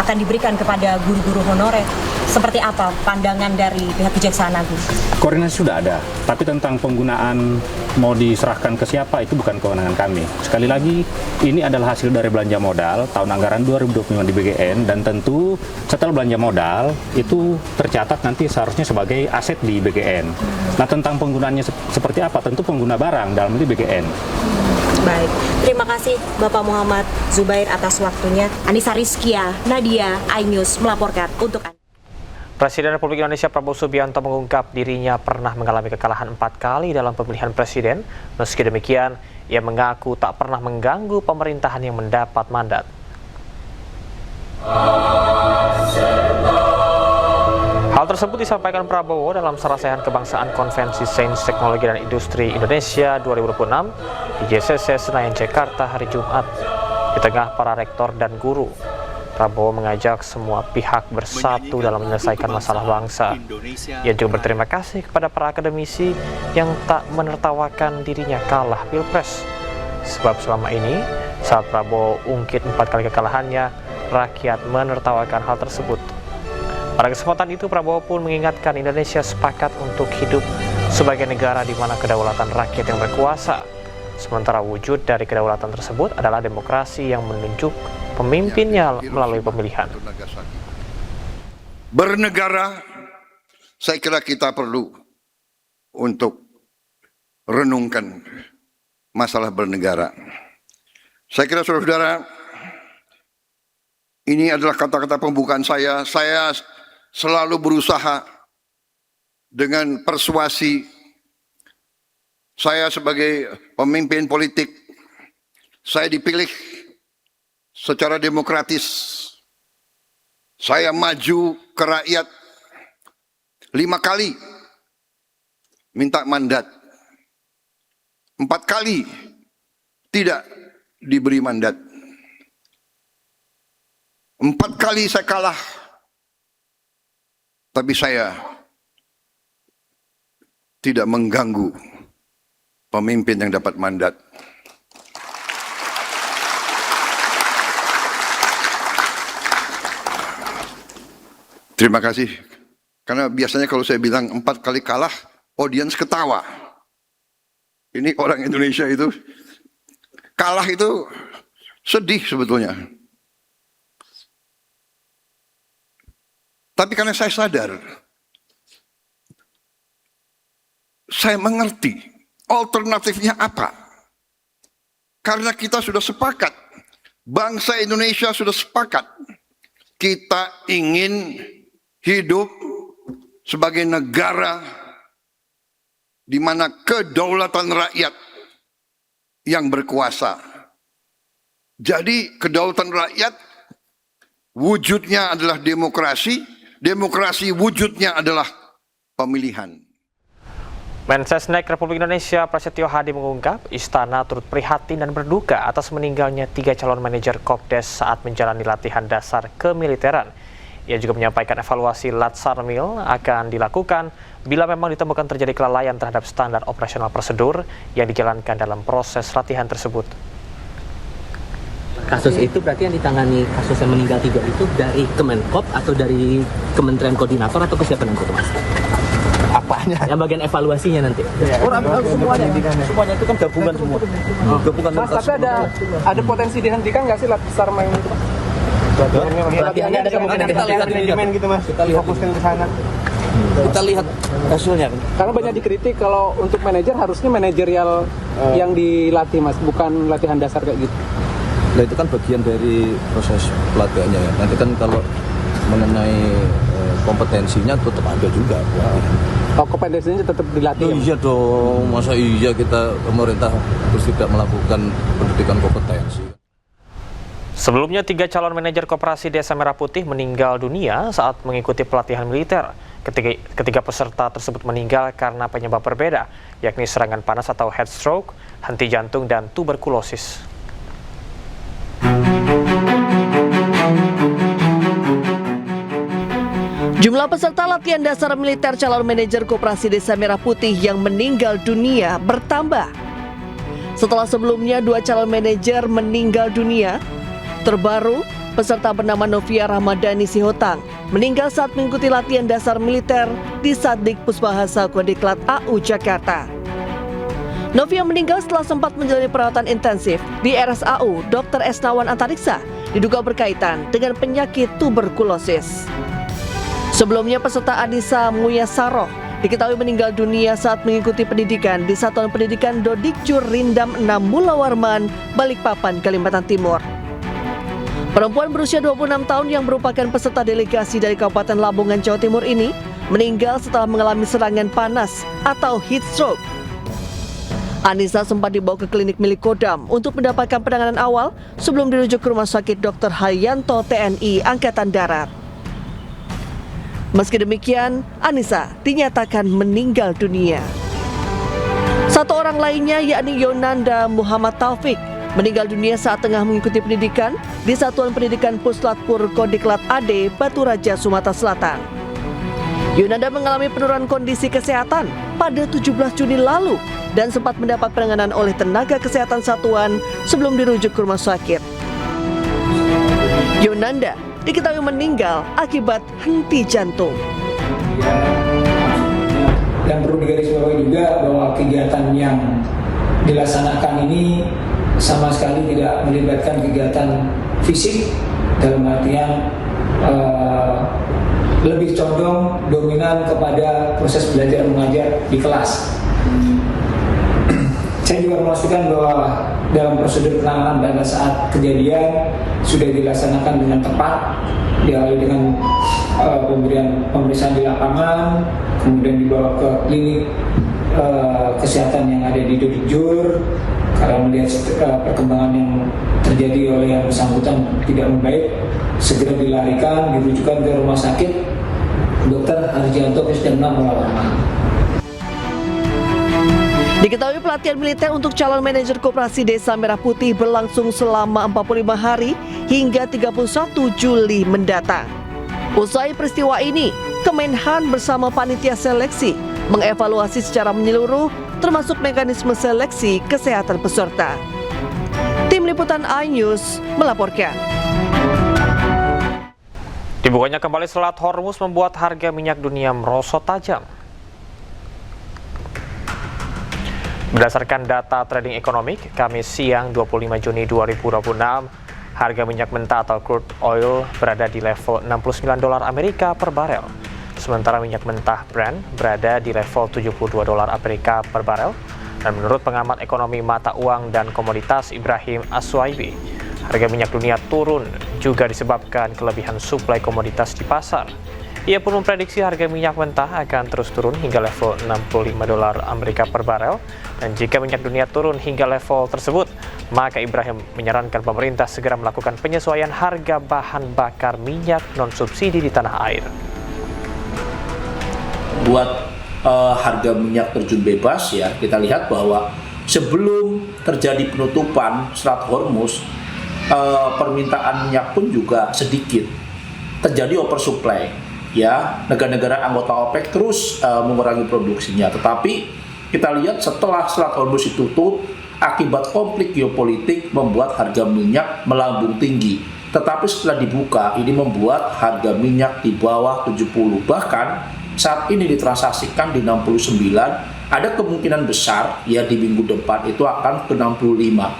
akan diberikan kepada guru-guru honorer. Seperti apa pandangan dari pihak Kejaksaan Agung? Koordinasi sudah ada, tapi tentang penggunaan mau diserahkan ke siapa itu bukan kewenangan kami. Sekali lagi, ini adalah hasil dari belanja modal tahun anggaran 2025 di BGN, dan tentu setelah belanja modal itu tercatat nanti seharusnya sebagai aset di BGN. Nah, tentang penggunaannya seperti apa, tentu pengguna barang dalam ini BGN. Baik, terima kasih Bapak Muhammad Zubair atas waktunya. Anissa Rizkia, Nadia, iNews melaporkan untuk Anda. Presiden Republik Indonesia Prabowo Subianto mengungkap dirinya pernah mengalami kekalahan 4 kali dalam pemilihan presiden. Meski demikian, ia mengaku tak pernah mengganggu pemerintahan yang mendapat mandat. Hal tersebut disampaikan Prabowo dalam sarasehan kebangsaan Konvensi Sains Teknologi dan Industri Indonesia 2026 di JCC Senayan, Jakarta hari Jumat. Di tengah para rektor dan guru, Prabowo mengajak semua pihak bersatu dalam menyelesaikan masalah bangsa. Ia juga berterima kasih kepada para akademisi yang tak menertawakan dirinya kalah Pilpres. Sebab selama ini, saat Prabowo ungkit 4 kali kekalahannya, rakyat menertawakan hal tersebut. Pada kesempatan itu, Prabowo pun mengingatkan Indonesia sepakat untuk hidup sebagai negara di mana kedaulatan rakyat yang berkuasa. Sementara wujud dari kedaulatan tersebut adalah demokrasi yang menunjuk pemimpinnya melalui pemilihan. Bernegara, saya kira kita perlu untuk renungkan masalah bernegara. Saya kira saudara-saudara, ini adalah kata-kata pembukaan saya. Saya selalu berusaha dengan persuasi. Saya sebagai pemimpin politik, saya dipilih secara demokratis. Saya maju ke rakyat 5 kali minta mandat. 4 kali tidak diberi mandat. 4 kali saya kalah. Tapi saya tidak mengganggu pemimpin yang dapat mandat. Terima kasih. Karena biasanya kalau saya bilang 4 kali kalah, audiens ketawa. Ini orang Indonesia itu kalah itu sedih sebetulnya. Tapi karena saya sadar, saya mengerti alternatifnya apa. Karena kita sudah sepakat, bangsa Indonesia sudah sepakat, kita ingin hidup sebagai negara di mana kedaulatan rakyat yang berkuasa. Jadi kedaulatan rakyat wujudnya adalah demokrasi, demokrasi wujudnya adalah pemilihan. Mensesnek Republik Indonesia Prasetyo Hadi mengungkap istana turut prihatin dan berduka atas meninggalnya 3 calon manajer Kopdes saat menjalani latihan dasar kemiliteran. Ia juga menyampaikan evaluasi Latsarmil akan dilakukan bila memang ditemukan terjadi kelalaian terhadap standar operasional prosedur yang dijalankan dalam proses latihan tersebut. Kasus itu berarti yang ditangani kasus yang meninggal 3 itu dari Kemenkop atau dari Kementerian Koordinator atau ke siapa nanti, Mas? Apanya? Yang bagian evaluasinya nanti. Semuanya itu kan gabungan semua. Gabungan. Mas, tapi ada potensi dihentikan nggak sih Latsarmil itu, Pak? Latihannya ada kemungkinan kita lihat manajemen gitu, Mas. Kita fokuskan ke sana. Kita lihat hasilnya. Karena banyak dikritik kalau untuk manajer harusnya manajerial yang dilatih, Mas, bukan latihan dasar kayak gitu. Nah, itu kan bagian dari proses pelatihannya ya. Nanti kan kalau mengenai kompetensinya tetap ada juga. Oh, kompetensinya tetap dilatih. Oh, iya dong, masa iya kita pemerintah terus tidak melakukan pendidikan kompetensi. Sebelumnya 3 calon manajer Koperasi Desa Merah Putih meninggal dunia saat mengikuti pelatihan militer. Ketiga peserta tersebut meninggal karena penyebab berbeda, yakni serangan panas atau heat stroke, henti jantung, dan tuberkulosis. Jumlah peserta latihan dasar militer calon manajer Koperasi Desa Merah Putih yang meninggal dunia bertambah. Setelah sebelumnya 2 calon manajer meninggal dunia, terbaru peserta bernama Novia Ramadhani Sihotang meninggal saat mengikuti latihan dasar militer di Satdik Pusbahasa Kodiklat AU Jakarta. Novia meninggal setelah sempat menjalani perawatan intensif di RSAU Dr. Esnawan Antariksa, diduga berkaitan dengan penyakit tuberkulosis. Sebelumnya peserta Anissa Muyasaroh diketahui meninggal dunia saat mengikuti pendidikan di Satuan Pendidikan Dodikjur Rindam 6 Mulawarman, Balikpapan, Kalimantan Timur. Perempuan berusia 26 tahun yang merupakan peserta delegasi dari Kabupaten Lamongan, Jawa Timur ini meninggal setelah mengalami serangan panas atau heat stroke. Anissa sempat dibawa ke klinik milik Kodam untuk mendapatkan penanganan awal sebelum dirujuk ke Rumah Sakit Dr. Haryanto TNI Angkatan Darat. Meski demikian, Anissa dinyatakan meninggal dunia. 1 orang lainnya yakni Yonanda Muhammad Taufik meninggal dunia saat tengah mengikuti pendidikan di Satuan Pendidikan Puslatpur Kodiklat AD Batu Raja, Sumatera Selatan. Yonanda mengalami penurunan kondisi kesehatan pada 17 Juni lalu dan sempat mendapat penanganan oleh tenaga kesehatan satuan sebelum dirujuk ke rumah sakit. Yonanda diketahui meninggal akibat henti jantung. Dan perlu digarisbawahi juga bahwa kegiatan yang dilaksanakan ini sama sekali tidak melibatkan kegiatan fisik, dalam artian lebih condong dominan kepada proses belajar mengajar di kelas. Saya juga memastikan bahwa dalam prosedur penanganan pada saat kejadian sudah dilaksanakan dengan tepat, diawali dengan pemeriksaan di lapangan, kemudian dibawa ke klinik kesehatan yang ada di Dodikjur. Karena melihat perkembangan yang terjadi oleh yang bersangkutan tidak membaik, segera dilarikan, dirujukan ke rumah sakit Dr. Haryanto Krisdiana Mulawarman. Diketahui pelatihan militer untuk calon manajer Koperasi Desa Merah Putih berlangsung selama 45 hari hingga 31 Juli mendatang. Usai peristiwa ini, Kemenhan bersama panitia seleksi mengevaluasi secara menyeluruh termasuk mekanisme seleksi kesehatan peserta. Tim Liputan iNews melaporkan. Dibukanya kembali Selat Hormuz membuat harga minyak dunia merosot tajam. Berdasarkan data trading ekonomik, Kamis siang 25 Juni 2026, harga minyak mentah atau crude oil berada di level $69 Amerika per barel. Sementara minyak mentah Brent berada di level $72 Amerika per barel. Dan menurut pengamat ekonomi mata uang dan komoditas Ibrahim Aswaibi, harga minyak dunia turun juga disebabkan kelebihan suplai komoditas di pasar. Ia pun memprediksi harga minyak mentah akan terus turun hingga level $65 Amerika per barel. Dan jika minyak dunia turun hingga level tersebut, maka Ibrahim menyarankan pemerintah segera melakukan penyesuaian harga bahan bakar minyak non-subsidi di tanah air. Buat harga minyak terjun bebas, ya, kita lihat bahwa sebelum terjadi penutupan Selat Hormuz, permintaan minyak pun juga sedikit, terjadi oversupply. Ya, negara-negara anggota OPEC terus mengurangi produksinya. Tetapi kita lihat setelah Selat Hormuz ditutup, akibat konflik geopolitik membuat harga minyak melambung tinggi. Tetapi setelah dibuka, ini membuat harga minyak di bawah 70. Bahkan saat ini ditransaksikan di 69. Ada kemungkinan besar ya di minggu depan itu akan ke 65.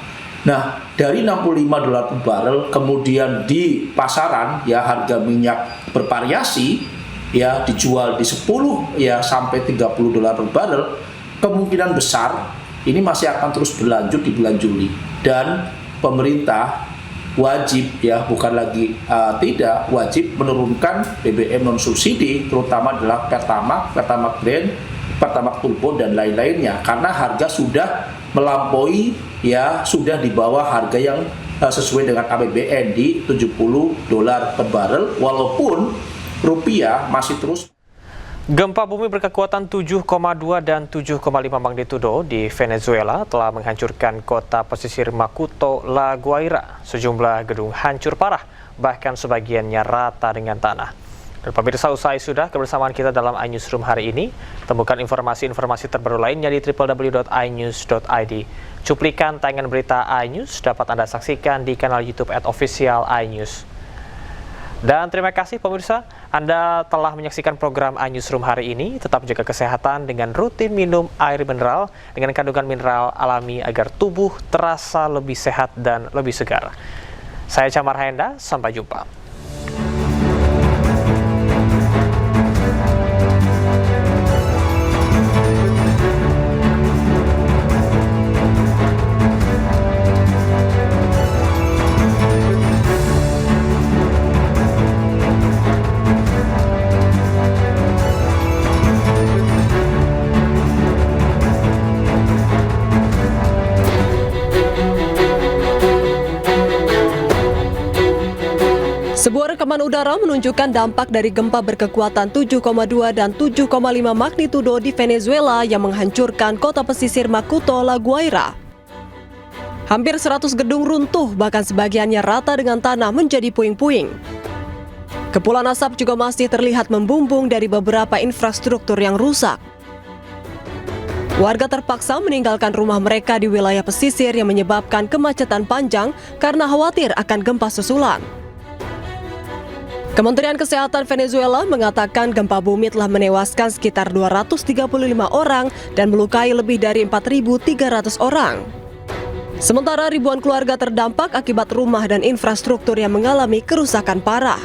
Nah, dari $65 per barel, kemudian di pasaran ya harga minyak bervariasi ya dijual di 10 ya sampai $30 per barel, kemungkinan besar ini masih akan terus berlanjut di bulan Juli. Dan pemerintah wajib ya, bukan lagi tidak, wajib menurunkan BBM non subsidi, terutama adalah Pertamax, Pertamax Brand, Pertamax Turbo dan lain-lainnya, karena harga sudah melampaui ya, sudah di bawah harga yang sesuai dengan APBN di $70 per barel, walaupun rupiah masih terus. Gempa bumi berkekuatan 7,2 dan 7,5 magnitudo di Venezuela telah menghancurkan kota pesisir Macuto, La Guaira. Sejumlah gedung hancur parah, bahkan sebagiannya rata dengan tanah. Dan pemirsa, usai sudah kebersamaan kita dalam iNewsroom hari ini. Temukan informasi-informasi terbaru lainnya di www.inews.id. Cuplikan tayangan berita iNews dapat Anda saksikan di kanal YouTube @official iNews. Dan terima kasih pemirsa, Anda telah menyaksikan program iNewsroom hari ini. Tetap jaga kesehatan dengan rutin minum air mineral dengan kandungan mineral alami agar tubuh terasa lebih sehat dan lebih segar. Saya Camar Henda, sampai jumpa. Sebuah rekaman udara menunjukkan dampak dari gempa berkekuatan 7,2 dan 7,5 magnitudo di Venezuela yang menghancurkan kota pesisir Macuto, La Guaira. Hampir 100 gedung runtuh, bahkan sebagiannya rata dengan tanah menjadi puing-puing. Kepulan asap juga masih terlihat membumbung dari beberapa infrastruktur yang rusak. Warga terpaksa meninggalkan rumah mereka di wilayah pesisir yang menyebabkan kemacetan panjang karena khawatir akan gempa susulan. Kementerian Kesehatan Venezuela mengatakan gempa bumi telah menewaskan sekitar 235 orang dan melukai lebih dari 4.300 orang. Sementara ribuan keluarga terdampak akibat rumah dan infrastruktur yang mengalami kerusakan parah.